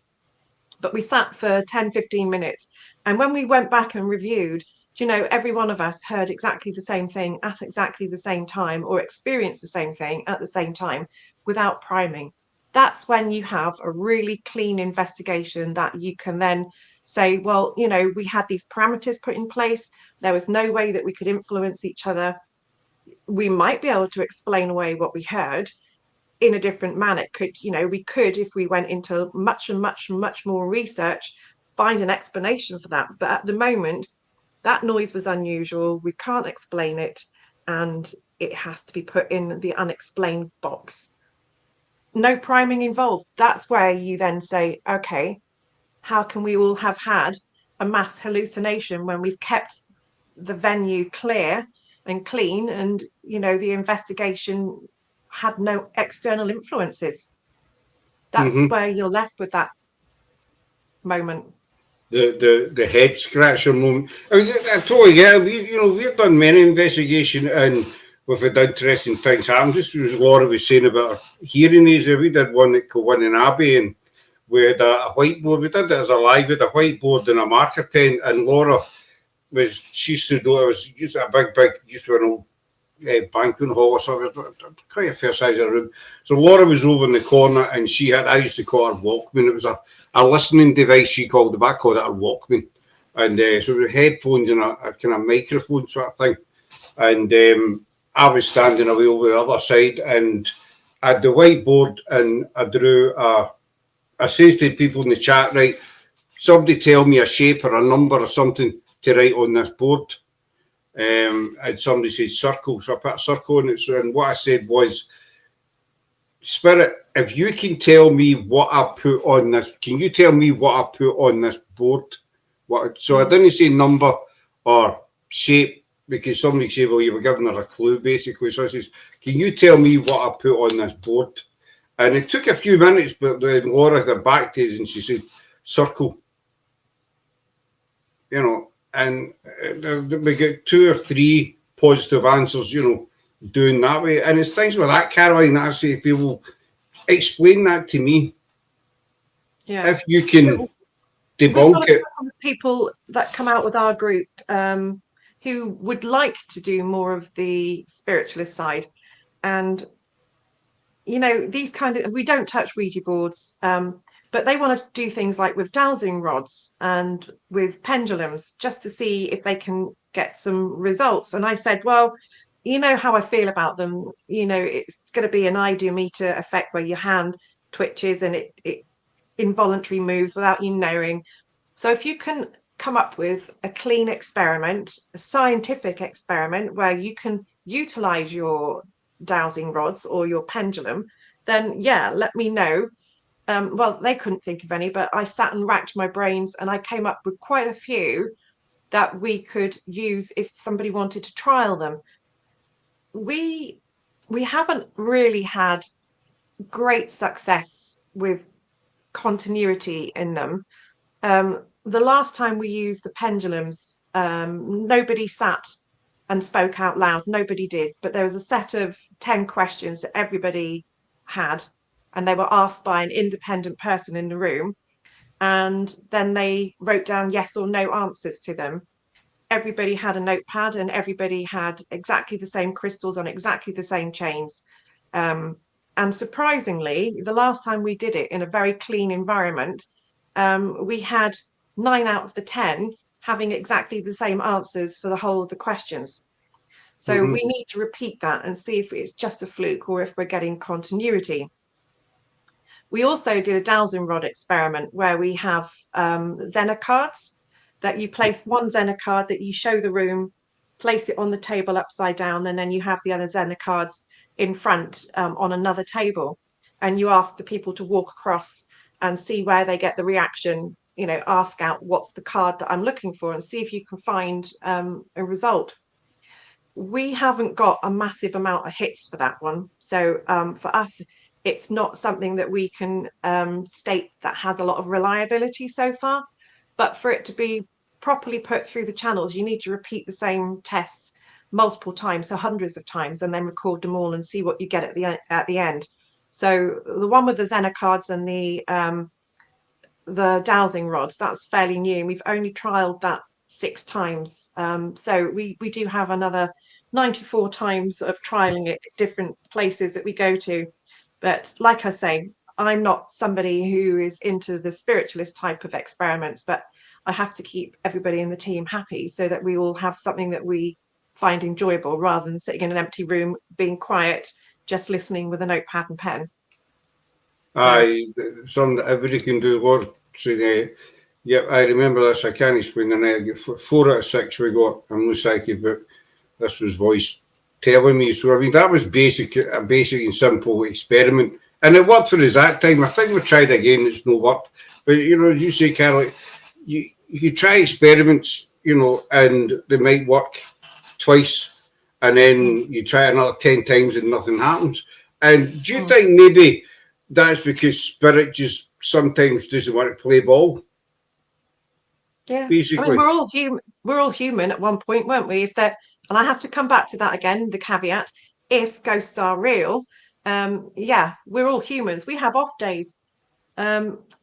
But we sat for 10-15 minutes, and when we went back and reviewed, you know, every one of us heard exactly the same thing at exactly the same time, or experienced the same thing at the same time without priming. That's when you have a really clean investigation that you can then say, well, you know, we had these parameters put in place. There was no way that we could influence each other. We might be able to explain away what we heard in a different manner. We could, if we went into much more research, find an explanation for that. But at the moment, that noise was unusual. We can't explain it, and it has to be put in the unexplained box. No priming involved. That's where you then say, okay, how can we all have had a mass hallucination when we've kept the venue clear and clean, and, you know, the investigation had no external influences? That's where you're left with that moment. The head scratcher moment. I mean, I totally get it. We've done many investigations and we've had interesting things happen. Just as Laura was saying about her hearing aids, we did one at Kilwin and Abbey, and we had a whiteboard. We did it as a live with a whiteboard and a marker pen, and Laura she stood over. It was just a big, used to an old banquet hall or something, quite a fair size of room. So Laura was over in the corner, and I used to call her Walkman. It was a listening device, she called it, but I called it a Walkman. And so with headphones and a kind of microphone sort of thing. And I was standing away over the other side, and I had the whiteboard, and I drew I says to people in the chat, right, somebody tell me a shape or a number or something to write on this board. And somebody said circle, so I put a circle on it. So, and what I said was, Spirit, if you can tell me what I put on this, can you tell me what I put on this board? So I didn't say number or shape, because somebody said, well, you were giving her a clue, basically. So I says, can you tell me what I put on this board? And it took a few minutes, but then Laura got back to us and she said, circle. And we get 2 or 3 positive answers, doing that way. And it's things like that, Caroline, that I say to people, explain that to me. Yeah. If you can debunk it. People that come out with our group who would like to do more of the spiritualist side. And, these we don't touch Ouija boards, but they want to do things like with dowsing rods and with pendulums, just to see if they can get some results. And I said, well, you know how I feel about them. It's going to be an ideometer effect where your hand twitches and it involuntary moves without you knowing. So if you can come up with a clean experiment, a scientific experiment where you can utilize your dowsing rods or your pendulum, then yeah, let me know. Well, they couldn't think of any, but I sat and racked my brains, and I came up with quite a few that we could use if somebody wanted to trial them. We haven't really had great success with continuity in them. The last time we used the pendulums, nobody sat and spoke out loud. Nobody did, but there was a set of 10 questions that everybody had, and they were asked by an independent person in the room, and then they wrote down yes or no answers to them. Everybody had a notepad, and everybody had exactly the same crystals on exactly the same chains. And surprisingly, the last time we did it in a very clean environment, we had 9 out of the 10 having exactly the same answers for the whole of the questions. So we need to repeat that and see if it's just a fluke or if we're getting continuity. We also did a dowsing rod experiment where we have Zener cards that you place one Zener card that you show the room, place it on the table upside down, and then you have the other Zener cards in front on another table. And you ask the people to walk across and see where they get the reaction, ask out what's the card that I'm looking for and see if you can find a result. We haven't got a massive amount of hits for that one. So for us, it's not something that we can state that has a lot of reliability so far. But for it to be properly put through the channels, you need to repeat the same tests multiple times, so hundreds of times, and then record them all and see what you get at the end. So the one with the Zener cards and the dowsing rods, that's fairly new. We've only trialed that 6 times. So we do have another 94 times of trialing it at different places that we go to. But like I say, I'm not somebody who is into the spiritualist type of experiments, but I have to keep everybody in the team happy so that we all have something that we find enjoyable rather than sitting in an empty room, being quiet, just listening with a notepad and pen. Aye, something that everybody can do. Lord, yeah, I remember this. I can't explain the night. 4 out of 6 we got. I'm no psychic, but this was voice telling me. So I mean, that was a basic and simple experiment, and it worked for us that time. I think we tried again. It's no worked. But as you say, Carol, you try experiments, and they might work twice, and then you try another 10 times and nothing happens. And do you think maybe that's because spirit just sometimes doesn't want to play ball? Yeah, basically. I mean, we're all human at one point, weren't we? And I have to come back to that again, the caveat, if ghosts are real, yeah, we're all humans. We have off days.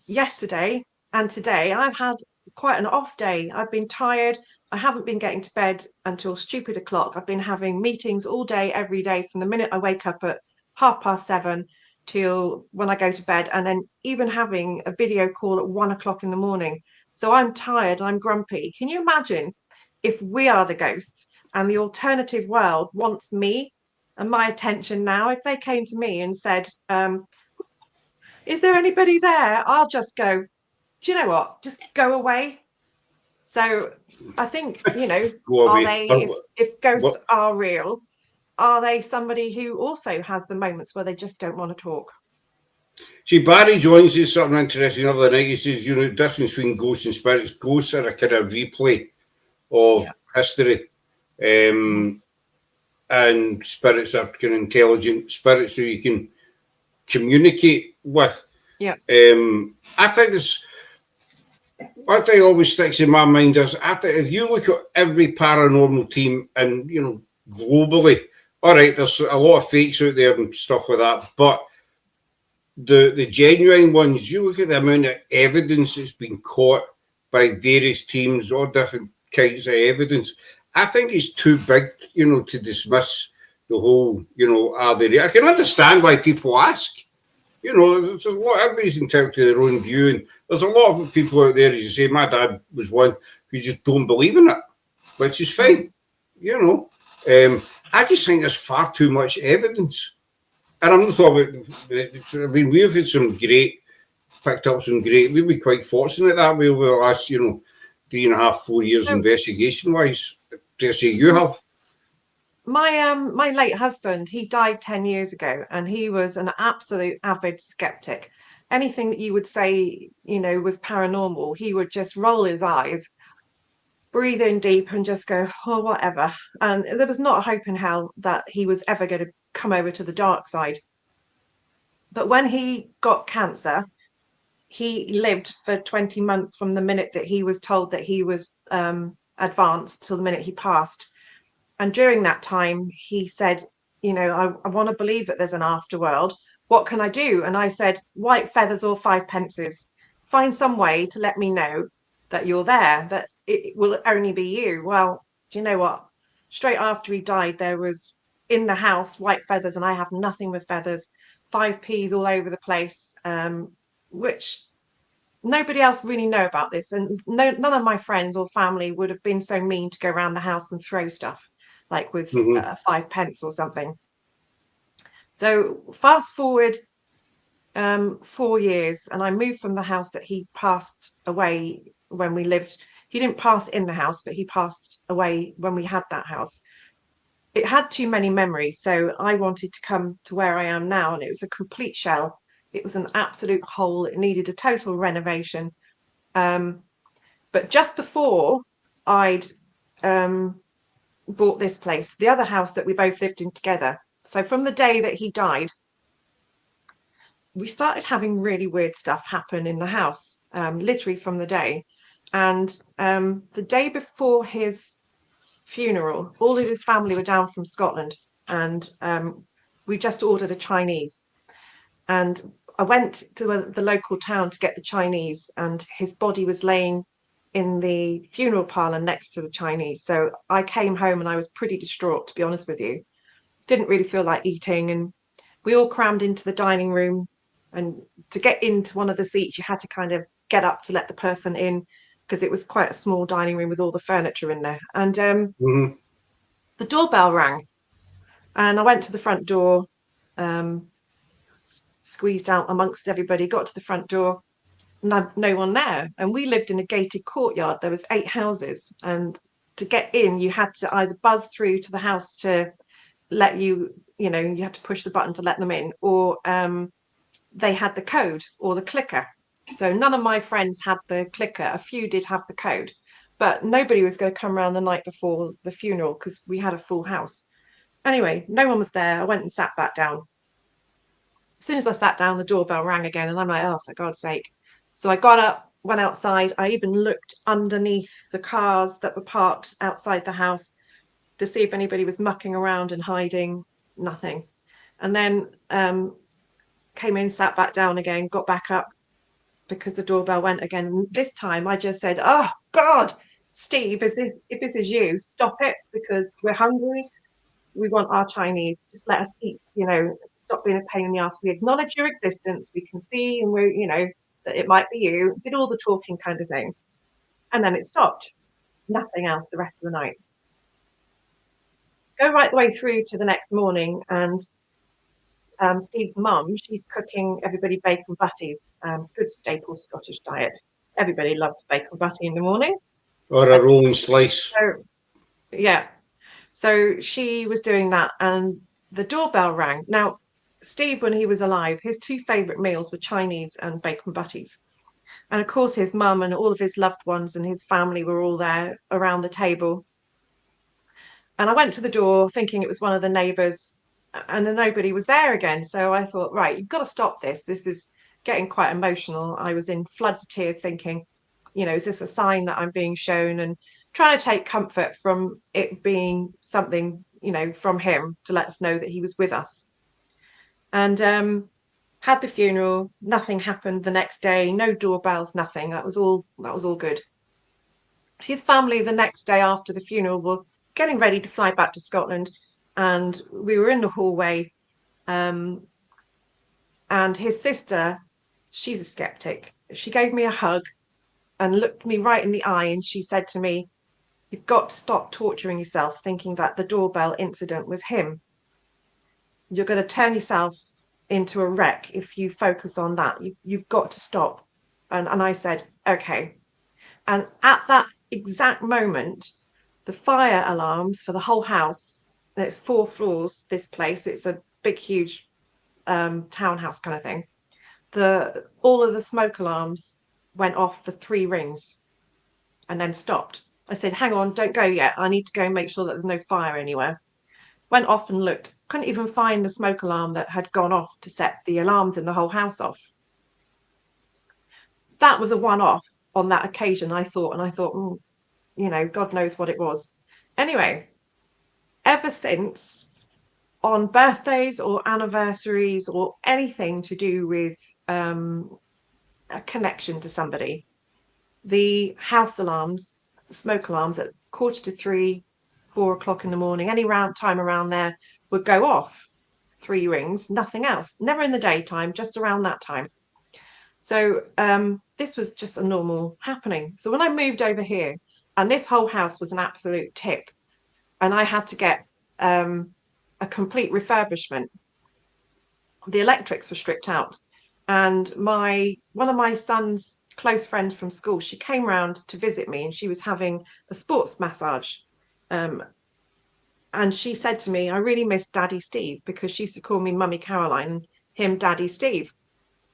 Yesterday and today, I've had quite an off day. I've been tired. I haven't been getting to bed until stupid o'clock. I've been having meetings all day, every day, from the minute I wake up at 7:30 till when I go to bed, and then even having a video call at 1 o'clock in the morning. So I'm tired, I'm grumpy. Can you imagine if we are the ghosts and the alternative world wants me and my attention now? If they came to me and said, is there anybody there? I'll just go, do you know what? Just go away. So I think, Go are away. they, Or if ghosts what? are real, are they somebody who also has the moments where they just don't want to talk? See, Barry Jones says something interesting the other night. He says, the difference between ghosts and spirits. Ghosts are a kind of replay of Yeah. history. Mhm. And spirits are kind of intelligent spirits who you can communicate with. Yeah. I think it's what thing always sticks in my mind is I think if you look at every paranormal team and globally, all right, there's a lot of fakes out there and stuff like that, but the genuine ones, you look at the amount of evidence that's been caught by various teams, all different kinds of evidence. I think it's too big, to dismiss the whole, are they real? I can understand why people ask. There's a lot, everybody's entitled to their own view, and there's a lot of people out there, as you say, my dad was one who just don't believe in it, which is fine, I just think there's far too much evidence. And I'm not talking about, I mean, we've had picked up some great, we've been quite fortunate that way over the last, 3.5, 4 years So investigation wise. Dare say you have. my late husband, he died 10 years ago, and he was an absolute avid skeptic. Anything that you would say, was paranormal, he would just roll his eyes, breathe in deep, and just go, oh, whatever. And there was not a hope in hell that he was ever going to come over to the dark side. But when he got cancer, he lived for 20 months from the minute that he was told that he was advanced till the minute he passed. And during that time, he said, I want to believe that there's an afterworld. What can I do? And I said, white feathers or five pences. Find some way to let me know that you're there, that it will only be you. Well, do you know what? Straight after he died, there was in the house white feathers, and I have nothing with feathers, 5Ps all over the place, which nobody else really know about this, and none of my friends or family would have been so mean to go around the house and throw stuff like with Mm-hmm. 5 pence or something. So fast forward 4 years, and I moved from the house that he passed away when we lived. He didn't pass in the house, but he passed away when we had that house. It had too many memories, so I wanted to come to where I am now, and it was a complete shell. It was an absolute hole. It needed a total renovation. But just before I'd bought this place, the other house that we both lived in together. So from the day that he died, we started having really weird stuff happen in the house, literally from the day. And the day before his funeral, all of his family were down from Scotland, and we just ordered a Chinese. And I went to the local town to get the Chinese, and his body was laying in the funeral parlor next to the Chinese. So I came home and I was pretty distraught, to be honest with you. Didn't really feel like eating, and we all crammed into the dining room. And to get into one of the seats, you had to kind of get up to let the person in, because it was quite a small dining room with all the furniture in there. And Mm-hmm. the doorbell rang, and I went to the front door, squeezed out amongst everybody, got to the front door, no one there. And we lived in a gated courtyard. There was 8 houses, and to get in, you had to either buzz through to the house to let you had to push the button to let them in, or they had the code or the clicker. So none of my friends had the clicker. A few did have the code, but nobody was going to come around the night before the funeral because we had a full house. Anyway, no one was there. I went and sat back down. As soon as I sat down, the doorbell rang again, and I'm like, oh, for God's sake. So I got up, went outside. I even looked underneath the cars that were parked outside the house to see if anybody was mucking around and hiding. Nothing. And then came in, sat back down again, got back up because the doorbell went again. And this time I just said, oh, God, Steve, if this is you, stop it, because we're hungry. We want our Chinese. Just let us eat, stop being a pain in the ass. We acknowledge your existence. We can see, and we're, that it might be you. Did all the talking kind of thing. And then it stopped. Nothing else the rest of the night. Go right the way through to the next morning, and Steve's mum, she's cooking everybody bacon butties. It's a good staple Scottish diet. Everybody loves bacon butty in the morning. Or a rolling slice. So, yeah. So she was doing that, and the doorbell rang. Now, Steve, when he was alive, his two favourite meals were Chinese and bacon butties. And of course, his mum and all of his loved ones and his family were all there around the table. And I went to the door thinking it was one of the neighbours, and then nobody was there again. So I thought, right, you've got to stop this. This is getting quite emotional. I was in floods of tears thinking, is this a sign that I'm being shown? And trying to take comfort from it being something, from him to let us know that he was with us. And had the funeral. Nothing happened the next day. No doorbells, nothing. That was all good. His family the next day after the funeral were getting ready to fly back to Scotland, and we were in the hallway, and his sister, she's a skeptic. She gave me a hug and looked me right in the eye, and she said to me, "You've got to stop torturing yourself thinking that the doorbell incident was him. You're going to turn yourself into a wreck if you focus on that. You've got to stop." And I said, okay. And at that exact moment, the fire alarms for the whole house, it's 4 floors, this place, it's a big, huge townhouse kind of thing. All of the smoke alarms went off for 3 rings and then stopped. I said, hang on, don't go yet. I need to go and make sure that there's no fire anywhere. Went off and looked, couldn't even find the smoke alarm that had gone off to set the alarms in the whole house off. That was a one-off on that occasion, I thought, God knows what it was. Anyway, ever since, on birthdays or anniversaries or anything to do with a connection to somebody, the house alarms, the smoke alarms at 2:45, 4 o'clock in the morning, any time around there, would go off. 3 rings, nothing else. Never in the daytime, just around that time. So this was just a normal happening. So when I moved over here, and this whole house was an absolute tip, and I had to get a complete refurbishment. The electrics were stripped out, and one of my son's close friends from school, she came round to visit me, and she was having a sports massage. And she said to me, I really miss Daddy Steve, because she used to call me Mummy Caroline and him Daddy Steve.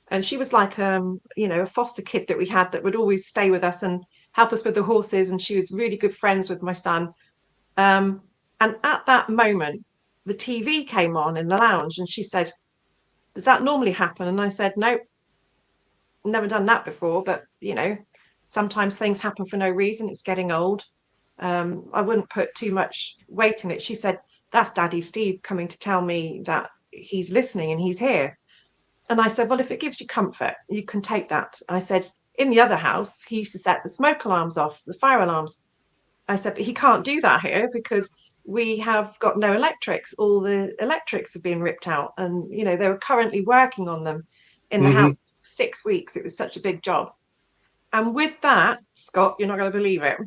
And she was like, a foster kid that we had that would always stay with us and help us with the horses. And she was really good friends with my son. And at that moment, the TV came on in the lounge, and she said, does that normally happen? And I said, nope, never done that before. But, sometimes things happen for no reason. It's getting old. I wouldn't put too much weight in it. She said, that's Daddy Steve coming to tell me that he's listening and he's here. And I said, well, if it gives you comfort, you can take that. I said, in the other house, he used to set the smoke alarms off, the fire alarms. I said, but he can't do that here because we have got no electrics. All the electrics have been ripped out. And, they were currently working on them in the house 6 weeks. It was such a big job. And with that, Scott, you're not going to believe it,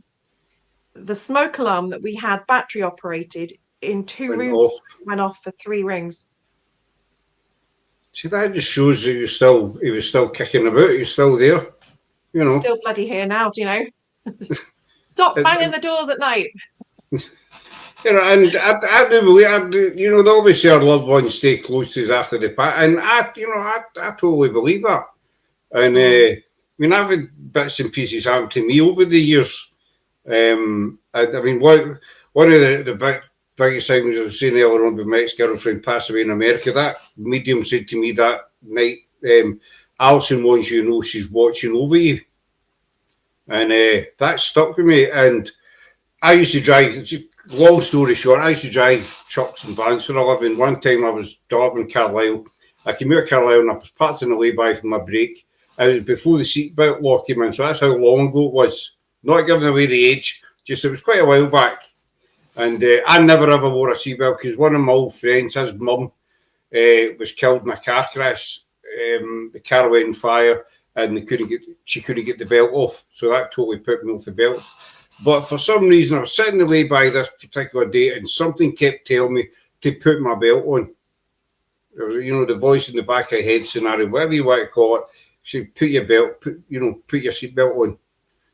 the smoke alarm that we had battery operated in 2 rooms went off for 3 rings. See, that just shows that he was still kicking about. He's still there, Still bloody here now, Stop banging the doors at night. And I do believe, they always say our loved ones stay close to us after they pass, and I totally believe that. And I've had bits and pieces happen to me over the years. One of the biggest things I was saying earlier on with my ex-girlfriend passed away in America, that medium said to me that night, Alison wants you to know she's watching over you. And that stuck with me. And I used to drive, long story short, I used to drive trucks and vans for a living. One time I was driving Carlisle. I came out of Carlisle and I was parked in the lay-by for my break. It was before the seatbelt law came in, so that's how long ago it was. Not giving away the age, just it was quite a while back. And I never ever wore a seatbelt because one of my old friends, his mum, was killed in a car crash. The car went on fire and she couldn't get the belt off. So that totally put me off the belt. But for some reason, I was sitting away by this particular day and something kept telling me to put my belt on. You know, the voice in the back of your head scenario, whatever you want to call it, said, put your belt, put your seatbelt on.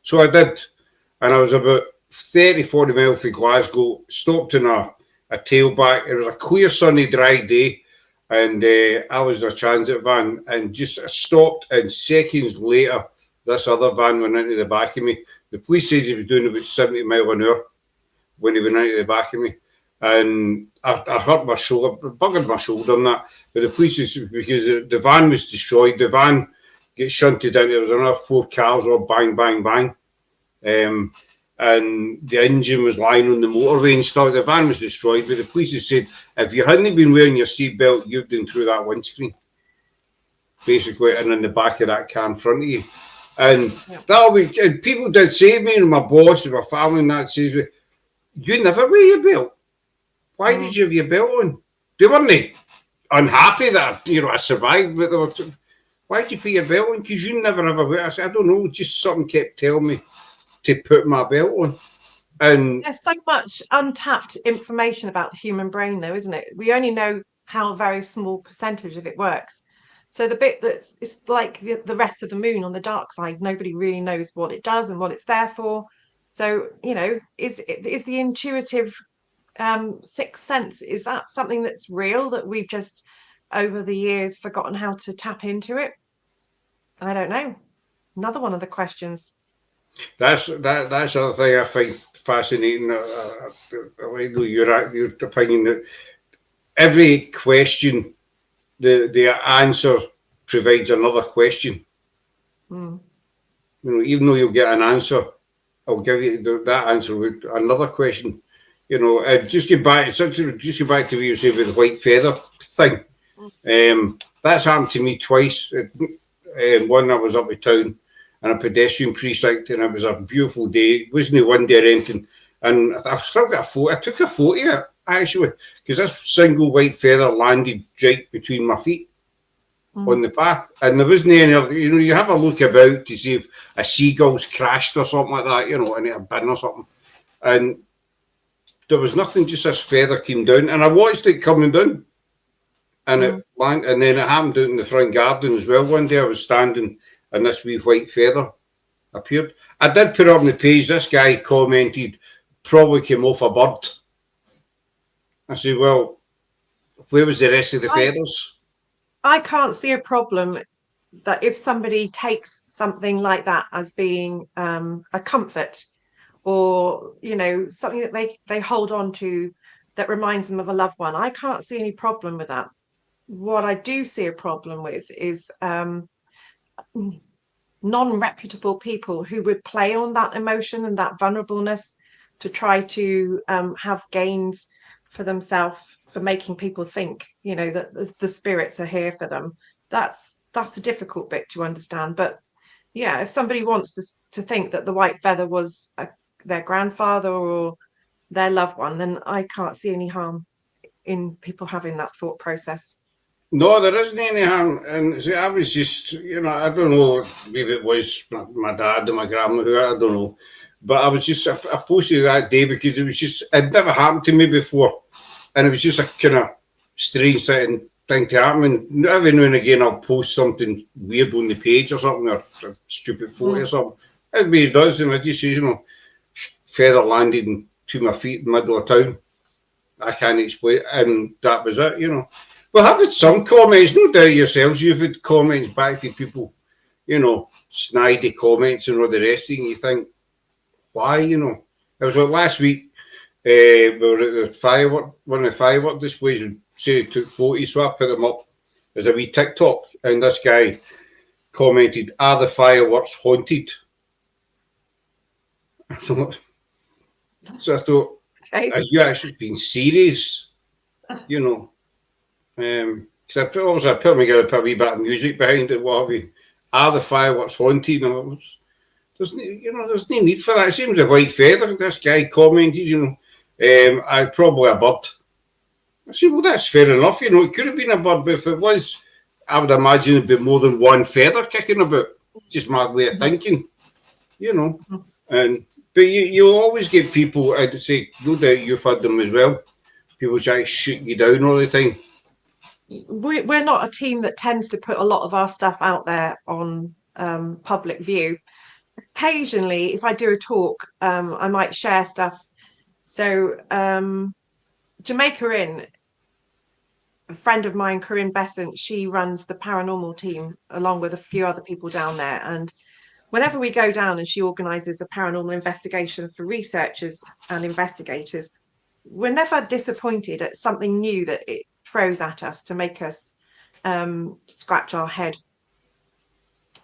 So I did. And I was about 30, 40 miles from Glasgow, stopped in a tailback. It was a clear, sunny, dry day. And I was in a transit van and just stopped. And seconds later, this other van went into the back of me. The police says he was doing about 70 miles an hour when he went into the back of me. And I hurt my shoulder, buggered my shoulder on that. But the police says because the van was destroyed, the van gets shunted in. There was another 4 cars all bang, bang, bang. And the engine was lying on the motorway and stuff. The van was destroyed. But the police have said, if you hadn't been wearing your seatbelt, you'd been through that windscreen. Basically, and in the back of that car in front of you. And and people did say to me, and my boss and my family and that says, you never wear your belt. Why did you have your belt on? They weren't unhappy that I survived, but they were. Why did you put your belt on? Because you never ever wear. I said, I don't know. Just something kept telling me to put my belt on. And there's so much untapped information about the human brain, though, isn't it? We only know how a very small percentage of it works. So the bit it's like the rest of the moon on the dark side, nobody really knows what it does and what it's there for. So, is the intuitive sixth sense, is that something that's real that we've just over the years forgotten how to tap into it? I don't know. Another one of the questions. That's another thing I find fascinating. I know your opinion that every question, the answer provides another question. Even though you'll get an answer, I'll give you that answer with another question. Just get back to what you said with the white feather thing. That's happened to me twice. One, I was up in town in a pedestrian precinct, and it was a beautiful day. It wasn't windy or anything, and I've still got a photo. I took a photo of it actually because this single white feather landed right between my feet on the path, and there wasn't any other. You have a look about to see if a seagull's crashed or something like that, in a bin or something, and there was nothing. Just this feather came down, and I watched it coming down, and it landed, and then it happened out in the front garden as well. One day I was standing, and this wee white feather appeared. I did put up on the page. This guy commented, "Probably came off a bird." I said, "Well, where was the rest of the feathers?" I can't see a problem that if somebody takes something like that as being a comfort, or something that they hold on to that reminds them of a loved one. I can't see any problem with that. What I do see a problem with is non-reputable people who would play on that emotion and that vulnerableness to try to have gains for themselves, for making people think that the spirits are here for them. That's the difficult bit to understand. But yeah, if somebody wants to think that the white feather was their grandfather or their loved one, then I can't see any harm in people having that thought process. No, there isn't any harm. And see, I was just, I don't know, maybe it was my dad and my grandmother, I don't know. But I was just, I posted that day because it never happened to me before. And it was just a kind of strange thing to happen. And every now and again, I'll post something weird on the page or something, or a stupid photo or something. Everybody does, and I just say, feather landed to my feet in the middle of town. I can't explain it. And that was it, Well, I've had some comments, no doubt yourselves, you've had comments back to people, snidey comments and all the rest of it, and you think, why, It was like last week, we were at the firework, one of the firework displays, and say he took photos, so I put them up as a wee TikTok, and this guy commented, "Are the fireworks haunted?" I thought, Okay. Are you actually being serious? Because I put together a wee bit of music behind it, what have you. Are the fireworks haunted? there's no need for that. It seems a white feather. This guy commented, I probably a bird. I said, well, that's fair enough. It could have been a bird, but if it was, I would imagine it'd be more than one feather kicking about. Just my way of thinking, But you always get people, I'd say, no doubt you've had them as well. People try to shoot you down all the time. We're not a team that tends to put a lot of our stuff out there on public view. Occasionally, if I do a talk, I might share stuff. So Jamaica Inn, a friend of mine, Corinne Besant, she runs the paranormal team along with a few other people down there. And whenever we go down and she organises a paranormal investigation for researchers and investigators, we're never disappointed at something new that it throws at us to make us scratch our head.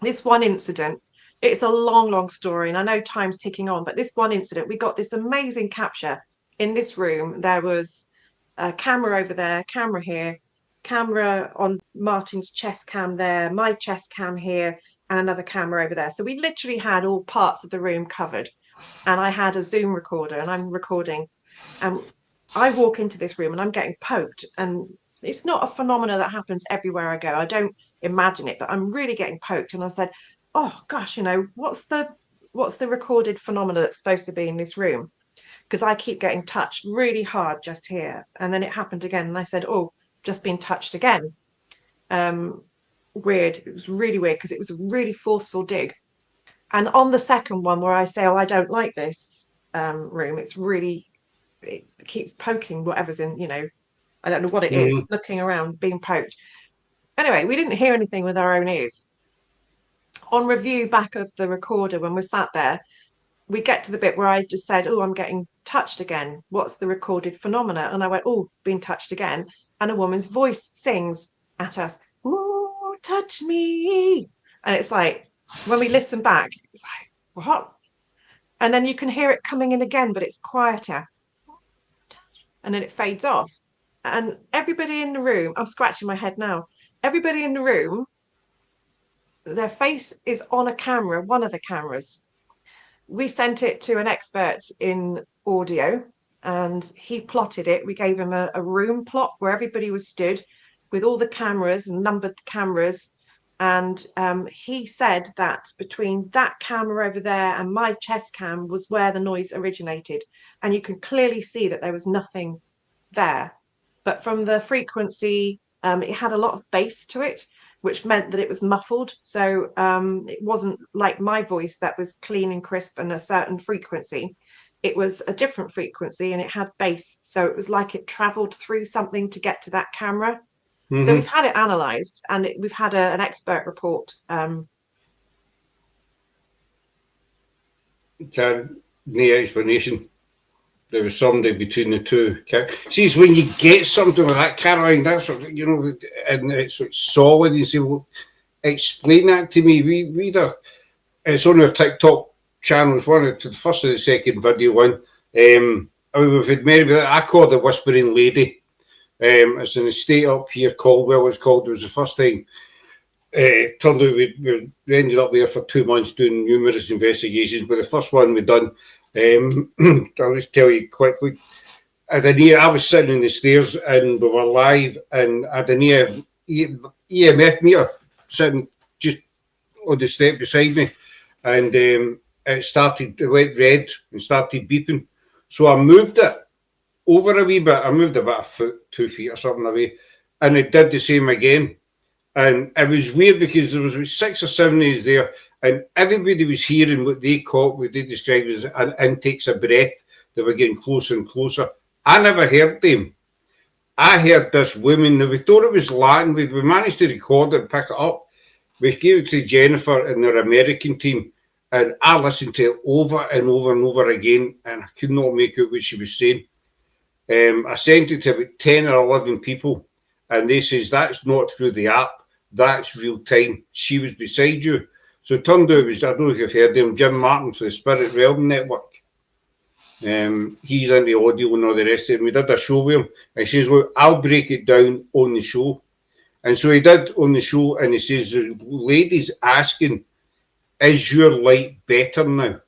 This one incident, it's a long story, and I know time's ticking on, but this one incident, we got this amazing capture in this room. There was a camera over there, camera here, camera on Martin's chest cam there, my chest cam here, and another camera over there. So we literally had all parts of the room covered, and I had a Zoom recorder and I'm recording, and I walk into this room and I'm getting poked, and it's not a phenomena that happens everywhere I go. I don't imagine it, but I'm really getting poked. And I said, oh gosh, what's the recorded phenomena that's supposed to be in this room? Because I keep getting touched really hard just here. And then it happened again. And I said, oh, just been touched again. Weird. It was really weird because it was a really forceful dig. And on the second one where I say, oh, I don't like this room, it keeps poking whatever's in, I don't know what it is, looking around, being poked. Anyway, we didn't hear anything with our own ears. On review back of the recorder, when we're sat there, we get to the bit where I just said, oh, I'm getting touched again. What's the recorded phenomena? And I went, oh, being touched again. And a woman's voice sings at us, oh, touch me. And it's like, when we listen back, it's like, what? And then you can hear it coming in again, but it's quieter. And then it fades off. And everybody in the room, I'm scratching my head now. Everybody in the room, their face is on a camera, one of the cameras. We sent it to an expert in audio and he plotted it. We gave him a room plot where everybody was stood with all the cameras and numbered cameras. And he said that between that camera over there and my chest cam was where the noise originated. And you can clearly see that there was nothing there. But from the frequency, it had a lot of bass to it, which meant that it was muffled. So it wasn't like my voice that was clean and crisp and a certain frequency. It was a different frequency and it had bass. So it was like it traveled through something to get to that camera. Mm-hmm. So we've had it analysed and we've had an expert report. No explanation. There was somebody between the two. See, it's when you get something like that, Caroline, that's what, and it's solid. You say, well, explain that to me. It's on our TikTok channels, the first or the second video one. We've had many, I call it the Whispering Lady. It's an estate up here, Caldwell it's called. It was the first time. Turned out we ended up there for 2 months doing numerous investigations, but the first one we done, I'll just tell you quickly. I was sitting in the stairs and we were live, and I had an EMF meter sitting just on the step beside me, and it went red and started beeping. So I moved it over a wee bit. I moved about a foot, 2 feet or something away, and it did the same again. And it was weird because there was about 6 or 7 days there, and everybody was hearing what they described as an intakes of breath. They were getting closer and closer. I never heard them. I heard this woman. We thought it was Latin. We managed to record it and pick it up. We gave it to Jennifer and their American team, and I listened to it over and over and over again, and I could not make out what she was saying. I sent it to about 10 or 11 people, and they says, that's not through the app. That's real time. She was beside you. So it turned out, I don't know if you've heard him, Jim Martin for the Spirit Realm Network. He's into audio and all the rest of it. We did a show with him. And he says, well, I'll break it down on the show. And so he did on the show, and he says, the lady's asking is your light better now?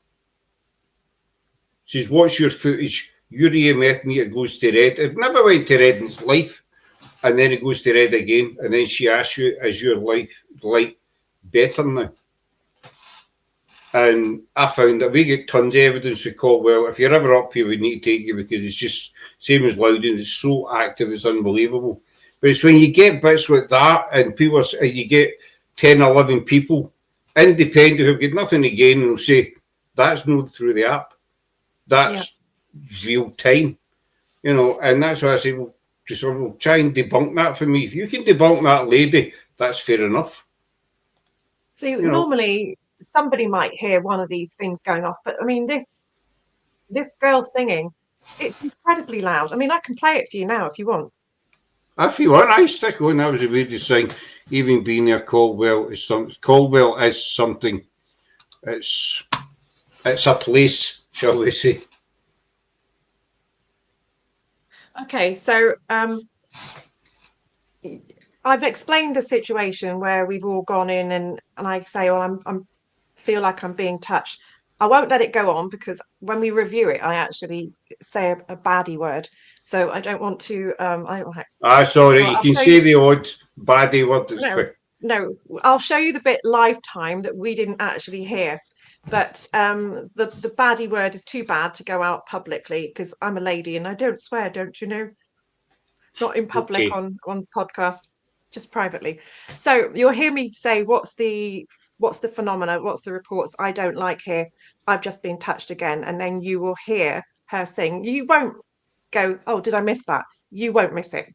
Says, what's your footage? Your EMF meter goes to red. It never went to red in its life. And then it goes to red again. And then she asks you, is your light better now? And I found that we get tons of evidence with Caldwell. If you're ever up here, we need to take you because it's just same as Loudon. It's so active, it's unbelievable. But it's when you get bits like that and people, you get 10, 11 people, independent, who've got nothing to gain, and will say, that's not through the app. That's real time. You know, and that's why I say, well, just we'll try and debunk that for me. If you can debunk that lady, that's fair enough. So normally somebody might hear one of these things going off, but I mean, this girl singing, it's incredibly loud. I mean, I can play it for you now if you want. If you want, I stick on. That was the weirdest thing. Even being there, Caldwell is something. Caldwell is something. It's a place, shall we say? Okay, so I've explained the situation where we've all gone in and I say, well, I'm feel like I'm being touched. I won't let it go on because when we review it, I actually say a baddie word. So I don't want to. Sorry, you can say the odd baddie word. No, I'll show you the bit lifetime that we didn't actually hear. But the baddie word is too bad to go out publicly because I'm a lady and I don't swear, don't you know? Not in public on podcast, just privately. So you'll hear me say what's the phenomena, what's the reports I don't like here. I've just been touched again, and then you will hear her sing. You won't go, oh, did I miss that? You won't miss it.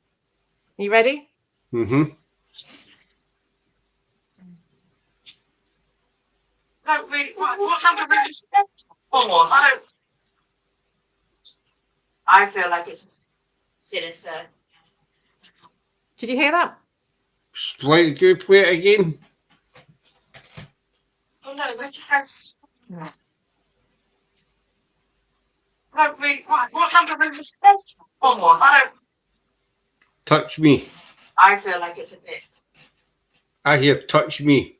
You ready? Mm-hmm. What's happening? I feel like it's sinister. Did you hear that? Play it again. Oh no, where'd you go? What's happening? Touch me. I feel like it's a bit. I hear touch me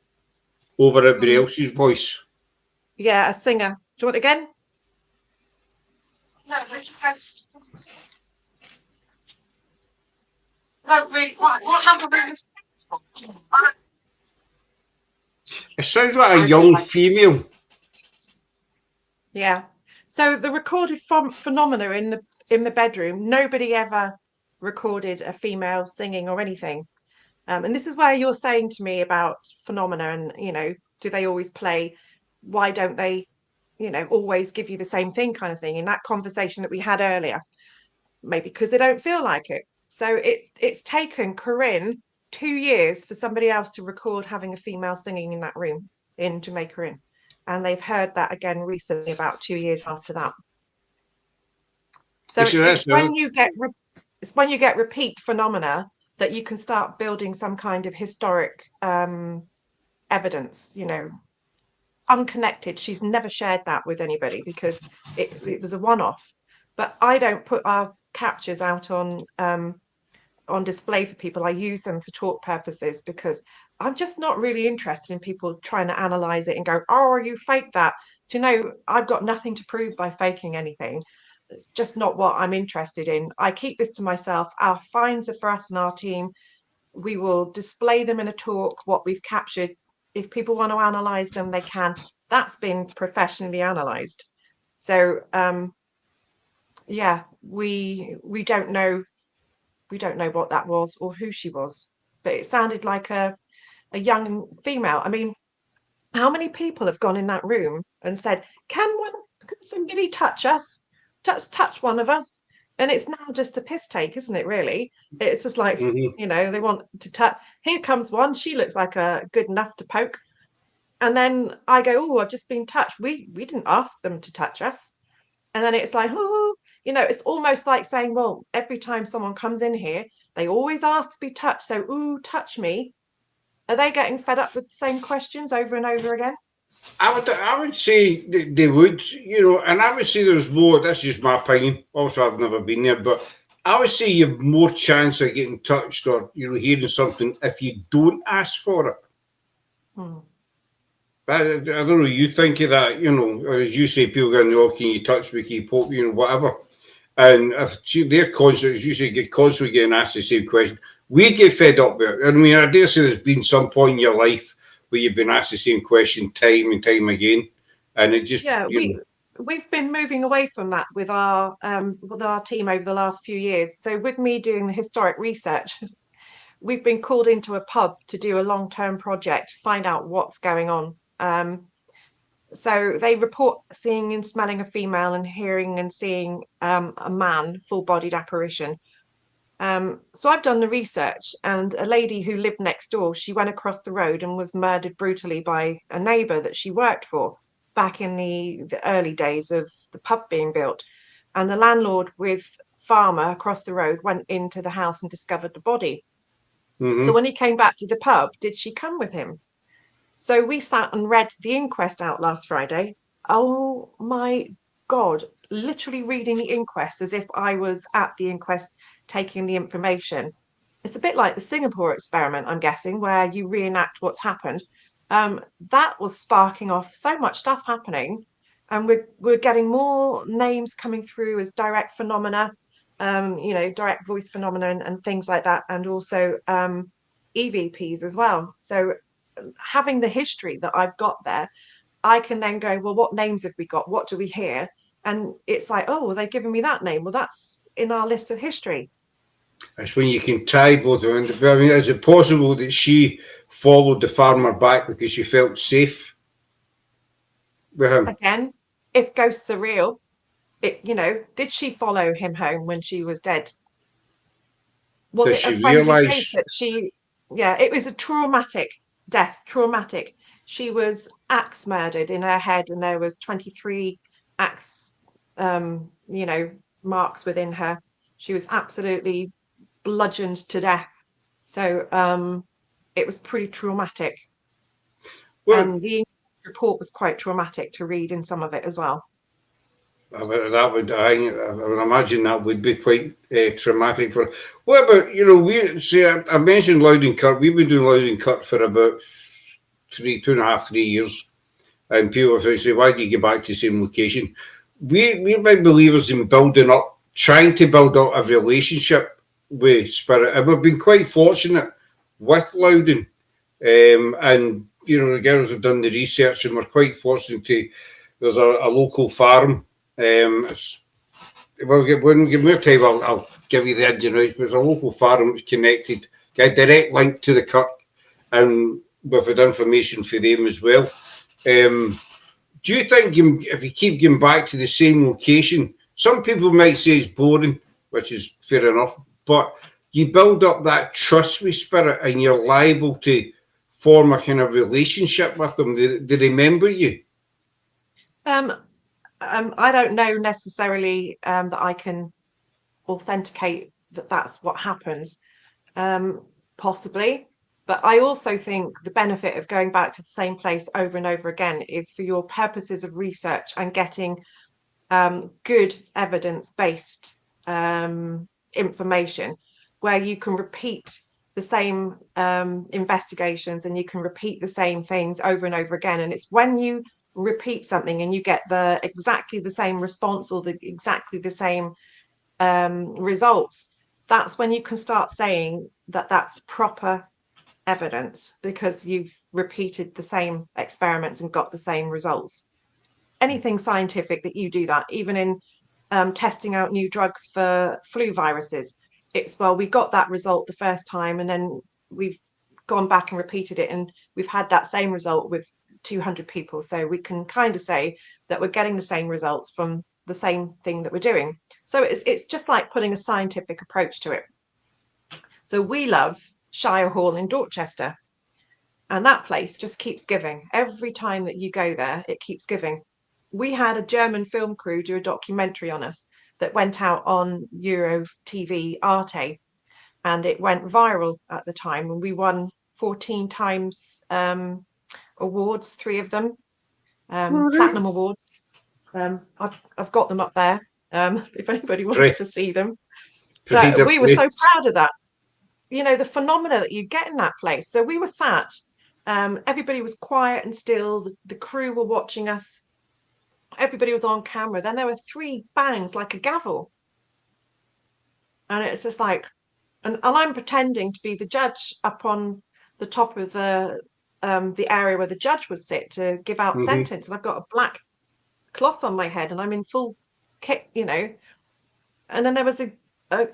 over everybody else's voice. Yeah, a singer. Do you want it again? No, where'd you go? What's happening? It sounds like a young female. Yeah. So the recorded phenomena in the bedroom, nobody ever recorded a female singing or anything. And this is where you're saying to me about phenomena and, do they always play? Why don't they, always give you the same thing kind of thing in that conversation that we had earlier? Maybe because they don't feel like it. So it's taken Corinne 2 years for somebody else to record having a female singing in that room in Jamaica Inn. And they've heard that again recently, about 2 years after that. So it's when you get repeat phenomena that you can start building some kind of historic evidence, unconnected. She's never shared that with anybody because it was a one-off. But I don't put our captures out on display for people. I use them for talk purposes because I'm just not really interested in people trying to analyze it and go, oh, you faked that. Do you know, I've got nothing to prove by faking anything. It's just not what I'm interested in. I keep this to myself. Our finds are for us and our team. We will display them in a talk, what we've captured. If people want to analyze them, they can. That's been professionally analyzed. So we don't know what that was or who she was, but it sounded like a young female. I mean, how many people have gone in that room and said, can somebody touch us? Touch one of us? And it's now just a piss take, isn't it, really? It's just like, they want to touch. Here comes one. She looks like a good enough to poke. And then I go, oh, I've just been touched. We didn't ask them to touch us. And then it's like, oh, it's almost like saying, well, every time someone comes in here, they always ask to be touched. So, ooh, touch me. Are they getting fed up with the same questions over and over again? I would say they would, and I would say there's more. That's just my opinion. Also, I've never been there, but I would say you have more chance of getting touched or hearing something if you don't ask for it. I don't know, you think of that, you know, as you say, people going, oh, can you touch me, can you poke me, you know, whatever. And if they're constantly, as you say, get constantly getting asked the same question, we get fed up with it. I mean, I dare say there's been some point in your life where you've been asked the same question time and time again. And it just, Yeah, you know, we've been moving away from that with our team over the last few years. So with me doing the historic research, we've been called into a pub to do a long-term project, find out what's going on. So they report seeing and smelling a female and hearing and seeing a man, full-bodied apparition. So I've done the research, and a lady who lived next door, she went across the road and was murdered brutally by a neighbour that she worked for back in the early days of the pub being built. And the landlord with farmer across the road went into the house and discovered the body. So when he came back to the pub, did she come with him? So we sat and read the inquest out last Friday. Oh my God, literally reading the inquest as if I was at the inquest taking the information. It's a bit like the Singapore experiment, I'm guessing, where you reenact what's happened. That was sparking off so much stuff happening, and we're getting more names coming through as direct phenomena, direct voice phenomena and things like that, and also EVPs as well. So having the history that I've got there, I can then go, well, what names have we got? What do we hear? And it's like, oh, well, they've given me that name. Well, that's in our list of history. it's when you can tie both of them. I mean, is it possible that she followed the farmer back because she felt safe with him? Again, if ghosts are real, did she follow him home when she was dead? Was Does it a she friendly case realise? that yeah, it was a traumatic death, traumatic. She was axe murdered in her head, and there was 23 axe, marks within her. She was absolutely bludgeoned to death. So it was pretty traumatic. Well, And the report was quite traumatic to read in some of it as well. that would, I would imagine that would be quite traumatic for. What about, you know, we see, I mentioned Loudon Cut. We've been doing Loudon Cut for about 2.5, 3 years. And people say, why do you get back to the same location? We're big believers in building up, trying to build up a relationship with spirit. And we've been quite fortunate with Loudon. And, you know, the girls have done the research, and we're quite fortunate to, there's a local farm. When we get more time, I'll give you the ins and outs. There's a local farm that's connected, got a direct link to the Kirk, and we've had information for them as well. Do you think if you keep going back to the same location, some people might say it's boring, which is fair enough, but you build up that trust with spirit and you're liable to form a kind of relationship with them. They remember you. I don't know necessarily that I can authenticate that that's what happens. Possibly. But I also think the benefit of going back to the same place over and over again is for your purposes of research and getting good evidence-based information where you can repeat the same investigations and you can repeat the same things over and over again. And it's when you repeat something and you get exactly the same response or exactly the same results, that's when you can start saying that that's proper evidence because you've repeated the same experiments and got the same results. Anything scientific that you do that, even in testing out new drugs for flu viruses, it's, well, we got that result the first time and then we've gone back and repeated it and we've had that same result with 200 people. So we can kind of say that we're getting the same results from the same thing that we're doing. So it's just like putting a scientific approach to it. So we love Shire Hall in Dorchester, and that place just keeps giving. Every time that you go there, it keeps giving. We had a German film crew do a documentary on us that went out on Euro TV Arte, and it went viral at the time, and we won 14 times awards, 3 of them, platinum awards. I've got them up there if anybody wants to see them. But we were so proud of that. You know, the phenomena that you get in that place. So we were sat Everybody was quiet and still. The crew were watching us. Everybody was on camera. Then there were 3 bangs like a gavel. And it's just like, and I'm pretending to be the judge up on the top of the area where the judge would sit to give out Mm-hmm. sentence. And I've got a black cloth on my head and I'm in full kit, you know. And then there was a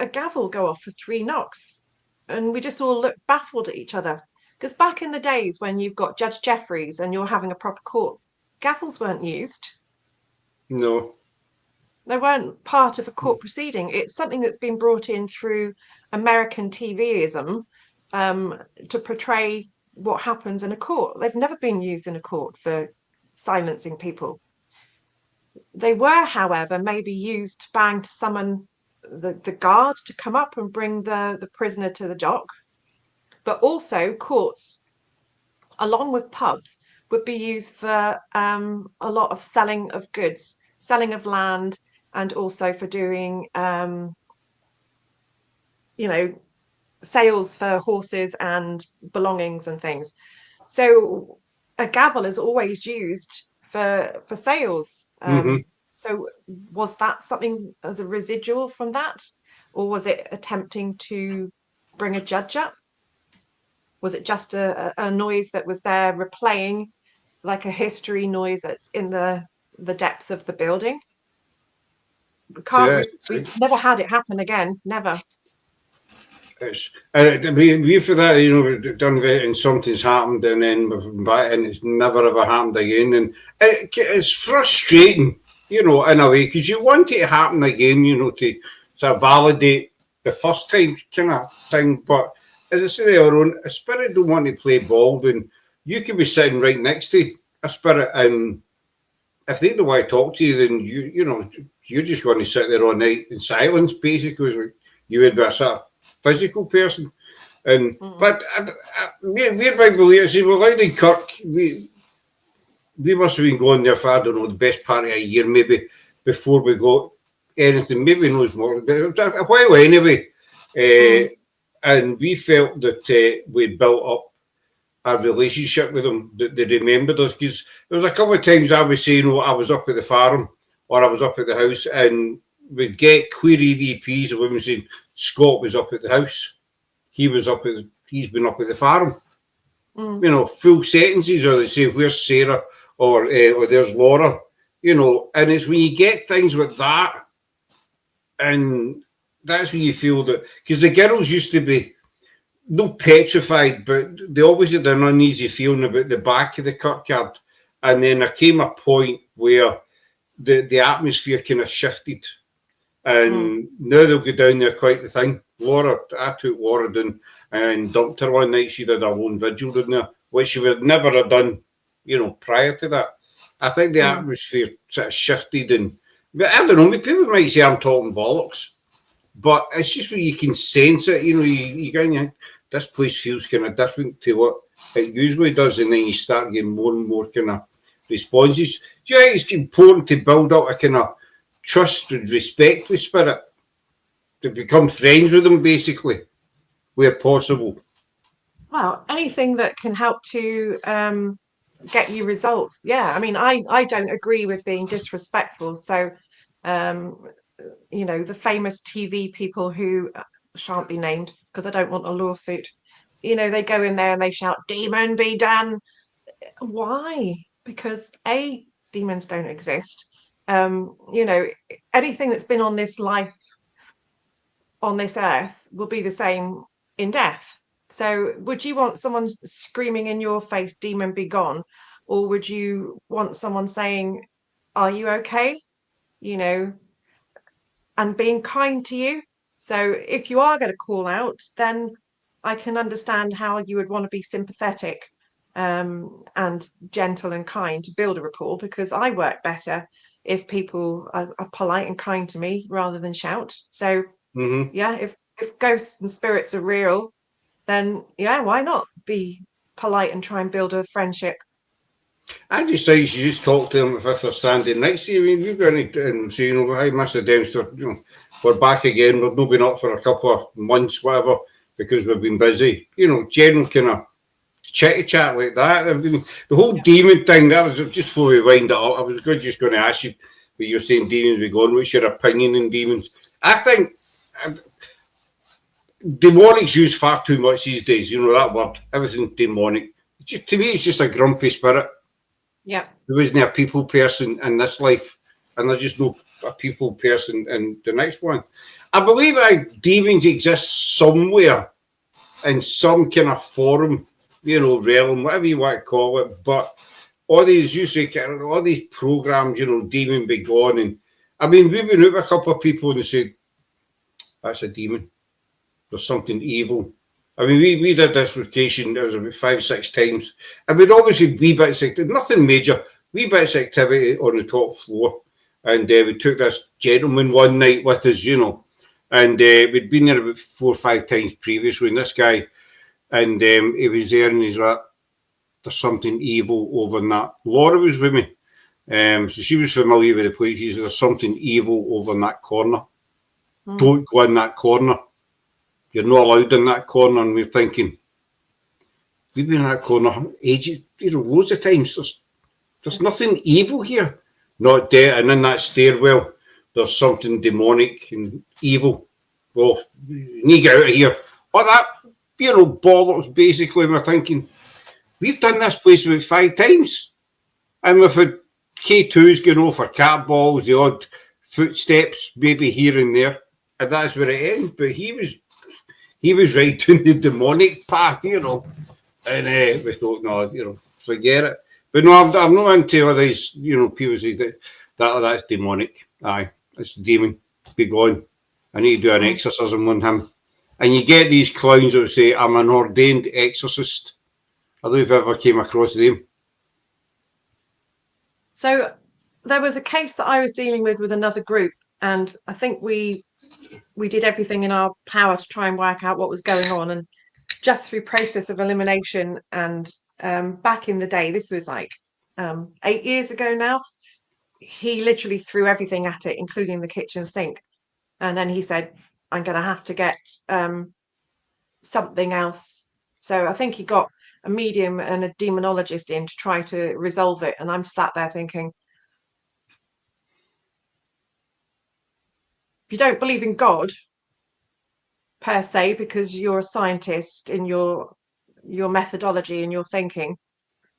gavel go off for 3 knocks. And we just all looked baffled at each other. Because back in the days when you've got Judge Jeffreys and you're having a proper court, gavels weren't used. No. They weren't part of a court proceeding. It's something that's been brought in through American TVism to portray what happens in a court. They've never been used in a court for silencing people. They were, however, maybe used to bang to summon the guard to come up and bring the prisoner to the dock. But also courts, along with pubs, would be used for a lot of selling of goods, selling of land, and also for doing, sales for horses and belongings and things. So a gavel is always used for sales. Mm-hmm. So was that something as a residual from that? Or was it attempting to bring a judge up? Was it just a noise that was there replaying like a history noise that's in the depths of the building? We've never had it happen again. Never. We for that, we've done it and something's happened and then we've been back and it's never ever happened again. And it's frustrating, in a way, because you want it to happen again, to sort of validate the first time kind of thing. But as I say earlier, a spirit don't want to play ball, and you could be sitting right next to a spirit, and if they don't want to talk to you, then you're just going to sit there all night in silence, basically. You would be a sort of physical person, and but we're big believers. Well, like in Kirk, we must have been going there for, I don't know, the best part of a year, maybe, before we got anything. Maybe knows more, but it was a while anyway. And we felt that we built up a relationship with them, that they remembered us, because there was a couple of times I was saying, I was up at the farm or I was up at the house, and we'd get clear EVPs of women saying Scott was up at the house, he's been up at the farm, full sentences, or they say where's Sarah, or there's Laura, and it's when you get things with that, and that's when you feel that, because the girls used to be not petrified, but they always had an uneasy feeling about the back of the kirkyard. And then there came a point where the atmosphere kind of shifted, and now they'll go down there quite the thing. I took Laura down and dumped her one night. She did her own vigil down there, which she would never have done, prior to that. I think the atmosphere sort of shifted, and I don't know, people might say I'm talking bollocks, but it's just when you can sense it, you kind of, this place feels kind of different to what it usually does, and then you start getting more and more kind of responses. Do you think it's important to build up a kind of trust and respect with spirit, to become friends with them, basically, where possible? Well, anything that can help to get you results. Yeah, I mean, I don't agree with being disrespectful. So, the famous TV people who shan't be named because I don't want a lawsuit, they go in there and they shout, "Demon be done." Why? Because demons don't exist. Anything that's been on this life, on this earth, will be the same in death. So would you want someone screaming in your face, "Demon be gone," or would you want someone saying, "Are you okay?" And being kind to you? So if you are going to call out, then I can understand how you would want to be sympathetic and gentle and kind to build a rapport, because I work better if people are polite and kind to me rather than shout. So yeah, if ghosts and spirits are real, then yeah, why not be polite and try and build a friendship? I just think you should just talk to them if they're standing next to you. I mean, you're going to and say, "Hi, Mr. Dempster, we're back again. We've not been up for a couple of months, whatever, because we've been busy." General kind of chitty chat like that. I mean, the whole demon thing, that was just before we wind it up. I was just going to ask you, but you're saying demons be gone. What's your opinion on demons? I think demonic's used far too much these days. You know that word, everything's demonic. Just, to me, it's just a grumpy spirit. Yeah. There wasn't a people person in this life, and there's just no a people person in the next one. I believe that demons exist somewhere in some kind of form, you know, realm, whatever you want to call it. But all these, you say, all these programs, you know, demon be gone. And I mean, we've been with a couple of people and they said, that's a demon. There's something evil. I mean, we did this rotation, it was about 5-6 times. And we'd always had wee bits of, nothing major, wee bits of activity on the top floor. And we took this gentleman one night with us, you know. And we'd been there about 4 or 5 times previously. And this guy, and he was there and he's like, there's something evil over in that. Laura was with me. So she was familiar with the place. She said, there's something evil over in that corner. Don't go in that corner. You're not allowed in that corner. And we're thinking, we've been in that corner ages, you know, loads of times. There's nothing evil here. Not there. And in that stairwell, there's something demonic and evil. Well, you need to get out of here. All that, you know, bollocks, basically. We're thinking, we've done this place about 5 times. And we've had K2s going off for cat balls, the odd footsteps, maybe here and there. And that's where it ends. But he was right down the demonic path, you know. And we thought, no, you know, forget it. But no, I'm not into all these, you know, people say that's demonic. Aye, it's a demon. Be gone. I need to do an exorcism on him. And you get these clowns that say, I'm an ordained exorcist. I don't know if you ever came across them. So there was a case that I was dealing with another group, and I think we did everything in our power to try and work out what was going on. And just through process of elimination, and back in the day, this was like 8 years ago now, he literally threw everything at it, including the kitchen sink. And then he said, I'm going to have to get something else. So I think he got a medium and a demonologist in to try to resolve it. And I'm sat there thinking, you don't believe in God per se because you're a scientist in your methodology and your thinking,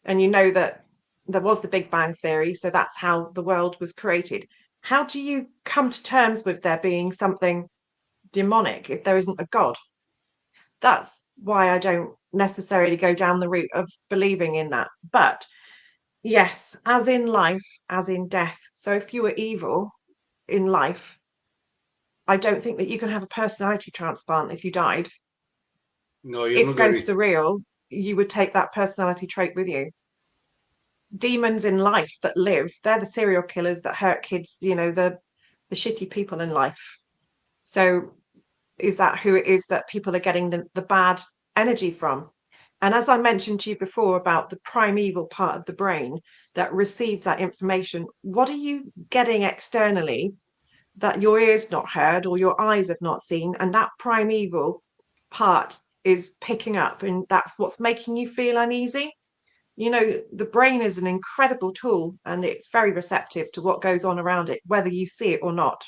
and you know that there was the Big Bang Theory, so that's how the world was created. How do you come to terms with there being something demonic if there isn't a God? That's why I don't necessarily go down the route of believing in that. But yes, as in life, as in death. So if you were evil in life, I don't think that you can have a personality transplant if you died. No, you're If not going ghosts to. are real, you would take that personality trait with you. Demons in life that live, they're the serial killers that hurt kids, you know, the shitty people in life. So is that who it is that people are getting the bad energy from? And as I mentioned to you before about the primeval part of the brain that receives that information, what are you getting externally that your ears not heard or your eyes have not seen? And that primeval part is picking up, and that's what's making you feel uneasy. You know, the brain is an incredible tool and it's very receptive to what goes on around it, whether you see it or not.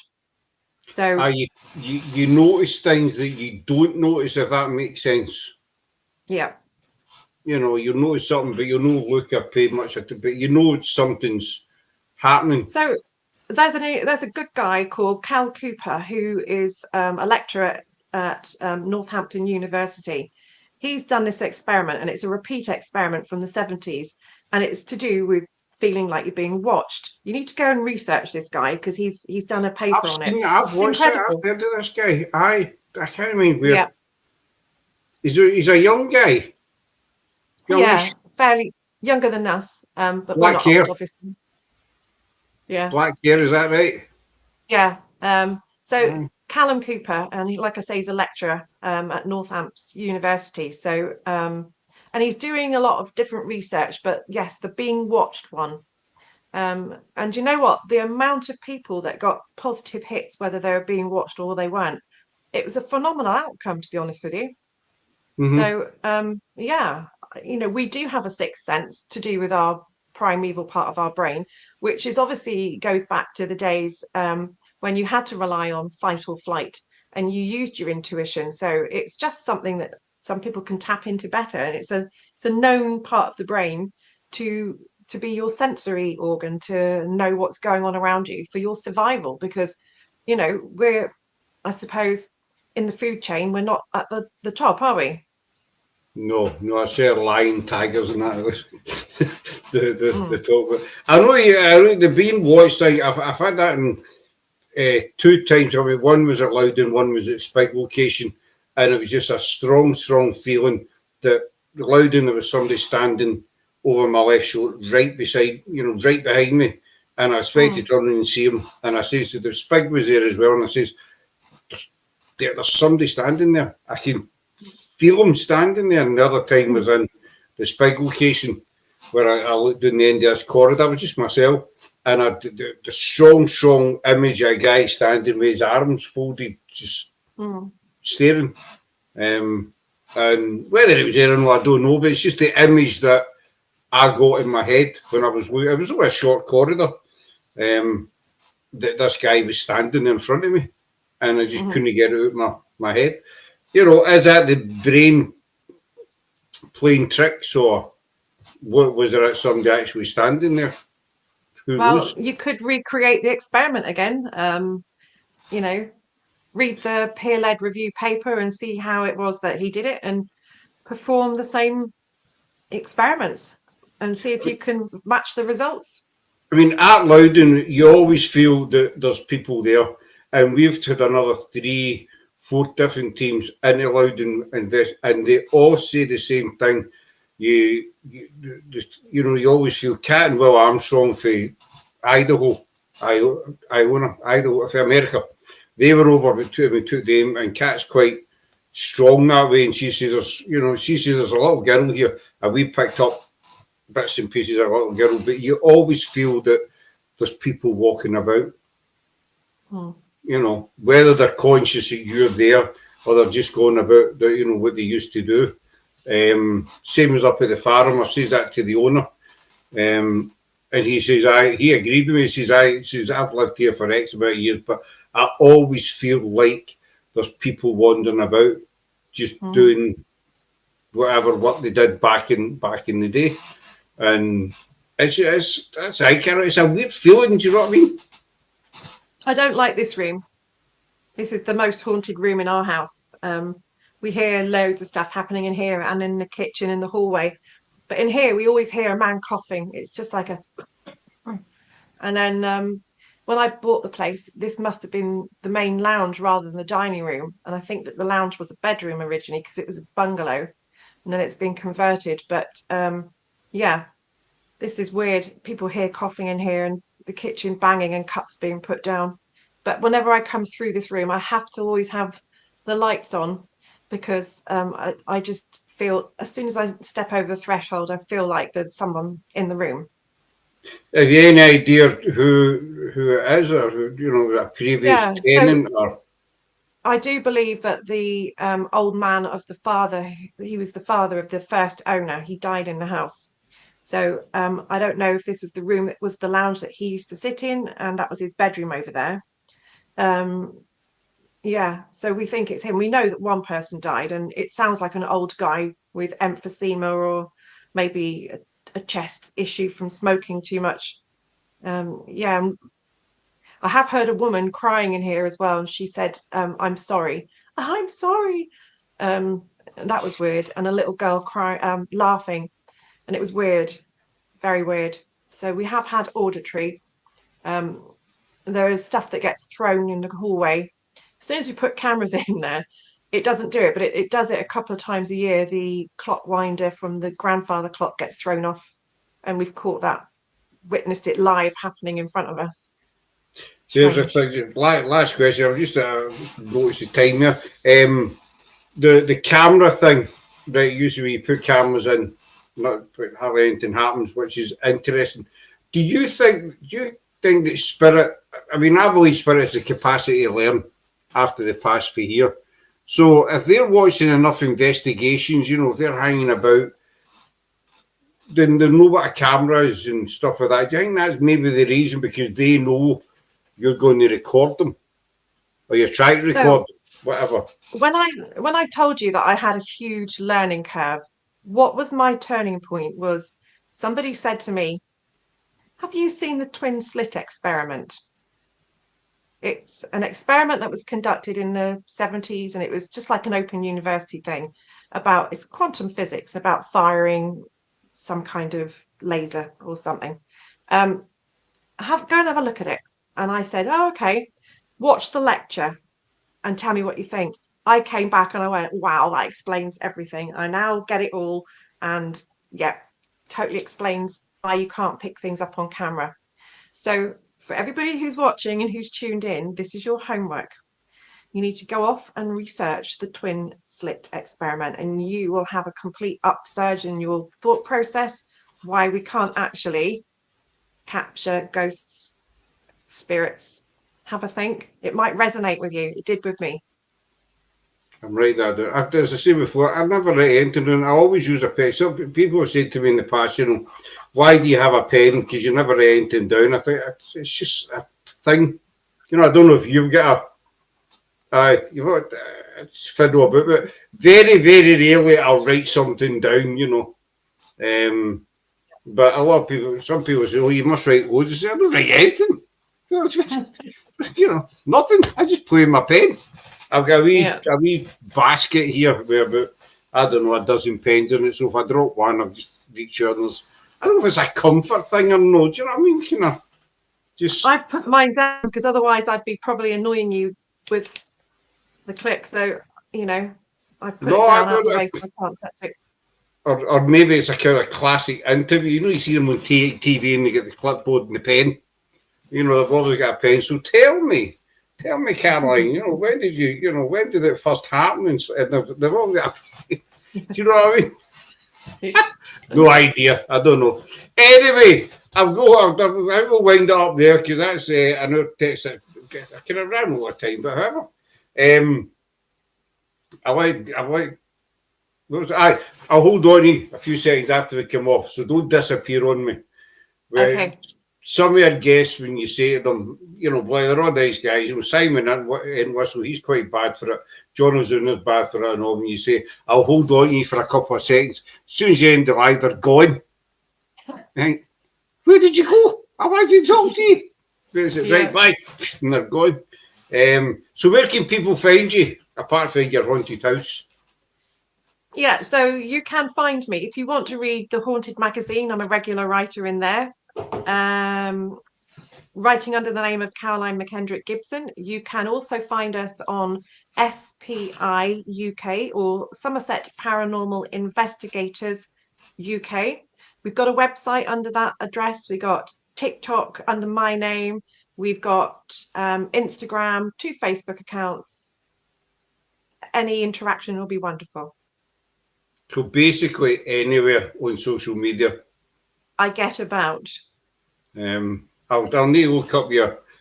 So you notice things that you don't notice, if that makes sense. yeah. You know, you'll notice something, but you'll not look or pay much attention, but you know something's happening. So there's a good guy called Cal Cooper who is a lecturer at Northampton University. He's done this experiment, and it's a repeat experiment from the 70s, and it's to do with feeling like you're being watched. You need to go and research this guy because he's done a paper I've on it. seen it, I've watched it, I've Incredible. heard of this guy. I can't remember where. Yeah. He's a young guy. Youngish, Yeah, fairly younger than us, but we're black not hair. old, obviously. Yeah. Black hair, is that right? Yeah. So Aye. Callum Cooper, and like I say, he's a lecturer at Northampton University. So, and he's doing a lot of different research, but yes, the being watched one. And you know what? The amount of people that got positive hits, whether they were being watched or they weren't, it was a phenomenal outcome, to be honest with you. So, yeah, we do have a sixth sense to do with our primeval part of our brain, which is obviously goes back to the days when you had to rely on fight or flight and you used your intuition. So it's just something that some people can tap into better, and it's a known part of the brain to be your sensory organ, to know what's going on around you for your survival, because we're, I suppose, in the food chain, we're not at the top, are we? No, I say lion, tigers, and that. The talk. I know the being watched thing. I've had that in 2 times. I mean, one was at Loudon, one was at Spike location, and it was just a strong feeling that Loudon there was somebody standing over my left shoulder, right beside, right behind me, and I expected to turn and see him, and I says to the Spike was there as well, and I says, "There's somebody standing there. I can feel him standing there." And the other time was in the Spike location where I looked in the end of this corridor. It was just myself, and the strong image of a guy standing with his arms folded, just staring. And whether it was there or not, I don't know, but it's just the image that I got in my head when I was looking. It was only a short corridor. That this guy was standing in front of me, and I just couldn't get it out of my head. Is that the brain playing tricks, or what was there somebody actually standing there? Who knows? You could recreate the experiment again. Read the peer-led review paper and see how it was that he did it, and perform the same experiments and see if you can match the results. I mean, at Loudon, you always feel that there's people there, and we've had another 3-4 different teams into Loudon and they all say the same thing. You always feel Cat and Will Armstrong for Idaho, for America. They were over with them, and Cat's quite strong that way. And she says, there's a little girl here, and we picked up bits and pieces of a little girl, but you always feel that there's people walking about. Whether they're conscious that you're there or they're just going about what they used to do. Same as up at the farm. I says that to the owner, and he says he agreed with me. He says I've lived here for X amount of years, but I always feel like there's people wandering about, just doing whatever work they did back in the day, and it's a weird feeling. Do you know what I mean? I don't like this room. This is the most haunted room in our house. We hear loads of stuff happening in here and in the kitchen, in the hallway. But in here, we always hear a man coughing. It's just like a... And then when I bought the place, this must have been the main lounge rather than the dining room. And I think that the lounge was a bedroom originally because it was a bungalow. And then it's been converted. But yeah, this is weird. People hear coughing in here and the kitchen banging and cups being put down. But whenever I come through this room, I have to always have the lights on, because I just feel, as soon as I step over the threshold, I feel like there's someone in the room. Have you any idea who it is, or who, a previous tenant? Or I do believe that the old man of the father, he was the father of the first owner. He died in the house. So I don't know if this was the room that was the lounge that he used to sit in, and that was his bedroom over there. Yeah, so we think it's him. We know that one person died, and it sounds like an old guy with emphysema, or maybe a chest issue from smoking too much. Yeah, I have heard a woman crying in here as well, and she said, "I'm sorry, I'm sorry." That was weird, and a little girl laughing, and it was weird, very weird. So we have had auditory. There is stuff that gets thrown in the hallway. As soon as we put cameras in there, it doesn't do it, but it does it a couple of times a year. The clock winder from the grandfather clock gets thrown off, and we've caught that, witnessed it live happening in front of us. There's a thing. Last question. I've just noticed the time there. The camera thing, right? Usually you put cameras in, not hardly anything happens, which is interesting. Do you think that spirit? I mean, I believe spirit has the capacity to learn after they pass through here. So if they're watching enough investigations, if they're hanging about, then they know what a camera is and stuff like that. Do you think that's maybe the reason, because they know you're going to record them, or you're trying to record them, whatever? When I told you that I had a huge learning curve, what was my turning point was somebody said to me, "Have you seen the twin slit experiment?" It's an experiment that was conducted in the 70s, and it was just like an open university thing it's quantum physics, about firing some kind of laser or something. Go and have a look at it. And I said, "Oh, okay, watch the lecture and tell me what you think." I came back and I went, "Wow, that explains everything. I now get it all." And yeah, totally explains why you can't pick things up on camera. So for everybody who's watching and who's tuned in, this is your homework. You need to go off and research the twin slit experiment, and you will have a complete upsurge in your thought process why we can't actually capture ghosts, spirits. Have a think. It might resonate with you. It did with me. I'm right there. As I said before, I've never really entered in. I always use a pen. Some people have said to me in the past, why do you have a pen? Because you never write anything down. I think it's just a thing. I don't know if you've got you've got it's fiddle about, but very, very rarely I'll write something down, But a lot of people, some people say, "Oh, you must write loads." I say, "I don't write anything." Nothing. I just play with my pen. I've got a wee basket here with about, I don't know, a dozen pens in it. So if I drop one, I'll just reach out. I don't know if it's a comfort thing or no. Do you know what I mean? I've put mine down because otherwise I'd be probably annoying you with the click. So, I put it down out the way so I can't touch it. Or maybe it's a kind of classic interview. You see them on TV and they get the clipboard and the pen. They've always got a pen. So tell me, Caroline, when did it first happen? And they've all got do you know what I mean? No idea. I don't know. Anyway, I'll go wind it up there because that's I know it takes I kind of ran over time, but however, I'll hold on to you a few seconds after we come off, so don't disappear on me. Okay. Some of your guests, when you say to them, boy, they're all nice guys. Simon in Whistle, he's quite bad for it. John Ozuna's bad for it and all. When you say, "I'll hold on to you for a couple of seconds," as soon as you end the live, they're gone. Right? "Where did you go? I want to talk to you." Right, bye. And they're gone. So where can people find you, apart from your haunted house? Yeah, so you can find me. If you want to read the Haunted magazine, I'm a regular writer in there. Writing under the name of Caroline Mckendrick Gibson. You can also find us on SPI UK or Somerset Paranormal Investigators UK. We've got a website under that address. We got TikTok under my name. We've got Instagram, 2 Facebook accounts. Any interaction will be wonderful. So basically anywhere on social media. I get about. I'll need to look up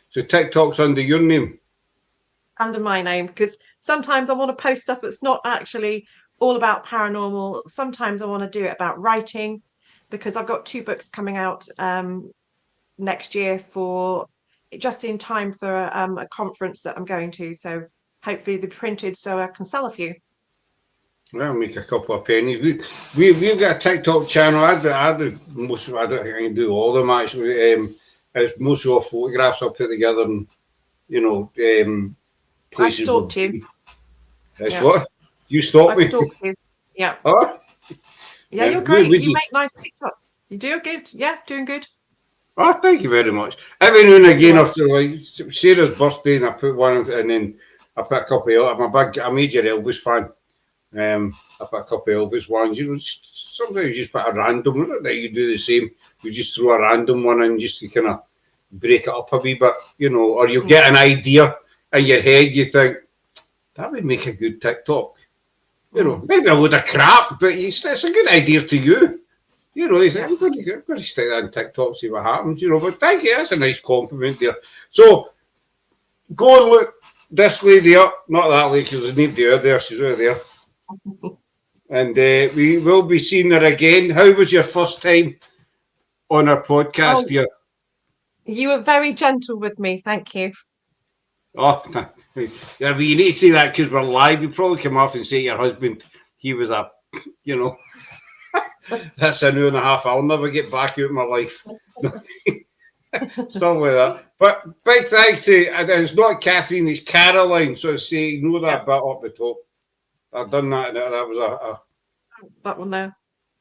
so TikTok's under your name? Under my name, because sometimes I want to post stuff that's not actually all about paranormal. Sometimes I want to do it about writing, because I've got 2 books coming out next year just in time for a conference that I'm going to. So hopefully they're printed so I can sell a few. Well, I'll make a couple of pennies. We've got a TikTok channel. I don't think I can do all of them actually. It's mostly all photographs I put together and places. I stalked you. That's what? You stalked me? I stalked you. Yeah. Oh? Yeah, you're great. You make nice TikToks. You do good. Yeah, doing good. Oh, thank you very much. Every now and again, after Sarah's birthday, and I put one, and then I put a couple of. I'm a major Elvis fan. I put a couple of Elvis ones. Sometimes you just put a random. Not that you do the same. You just throw a random one in just to kind of break it up a wee bit, or you get an idea in your head. You think that would make a good TikTok. Maybe a load of crap, but it's a good idea to you. You think, I'm going to stick that on TikTok, see what happens, But thank you, that's a nice compliment there. So, go and look this lady up, not that lady, because there's nobody out there, she's out there. And we will be seeing her again. How was your first time on our podcast here? You were very gentle with me, thank you. Oh, yeah, but you need to say that because we're live. You probably come off and say your husband, he was a, that's an hour and a half. I'll never get back out of my life. Stuff like that. But big thanks to, and it's not Catherine, it's Caroline. So say, ignore that bit up the top. I've done that. That was that one there.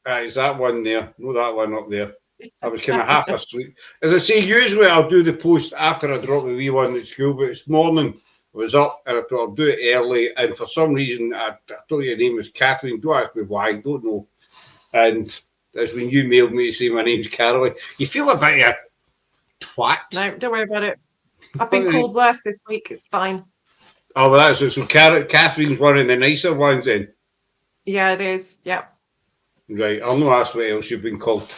It's that one there. No, that one up there. I was kind of half asleep. As I say, usually I'll do the post after I drop the wee one at school, but this morning I was up and I thought I'll do it early. And for some reason, I told you your name was Catherine. Don't ask me why, I don't know. And that's when you mailed me to say my name's Caroline. You feel a bit of a twat. No, don't worry about it. I've been called worse this week. It's fine. Oh, well, that's it. So Catherine's one of the nicer ones then? Yeah, it is. Yeah. Right. I'll not ask what else you've been called.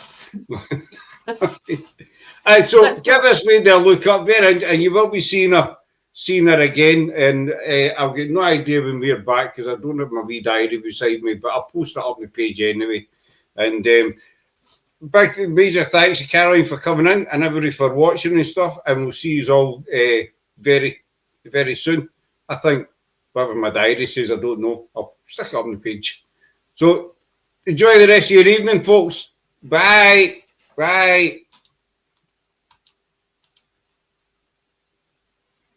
And so give this lady a look up there, and you will be seeing her again. And I've got no idea when we're back because I don't have my wee diary beside me, but I'll post it up on the page anyway. And big major thanks to Caroline for coming in and everybody for watching and stuff. And we'll see you all very, very soon. I think whatever my diary says, I don't know. I'll stick it up on the page. So enjoy the rest of your evening, folks. Bye. Bye.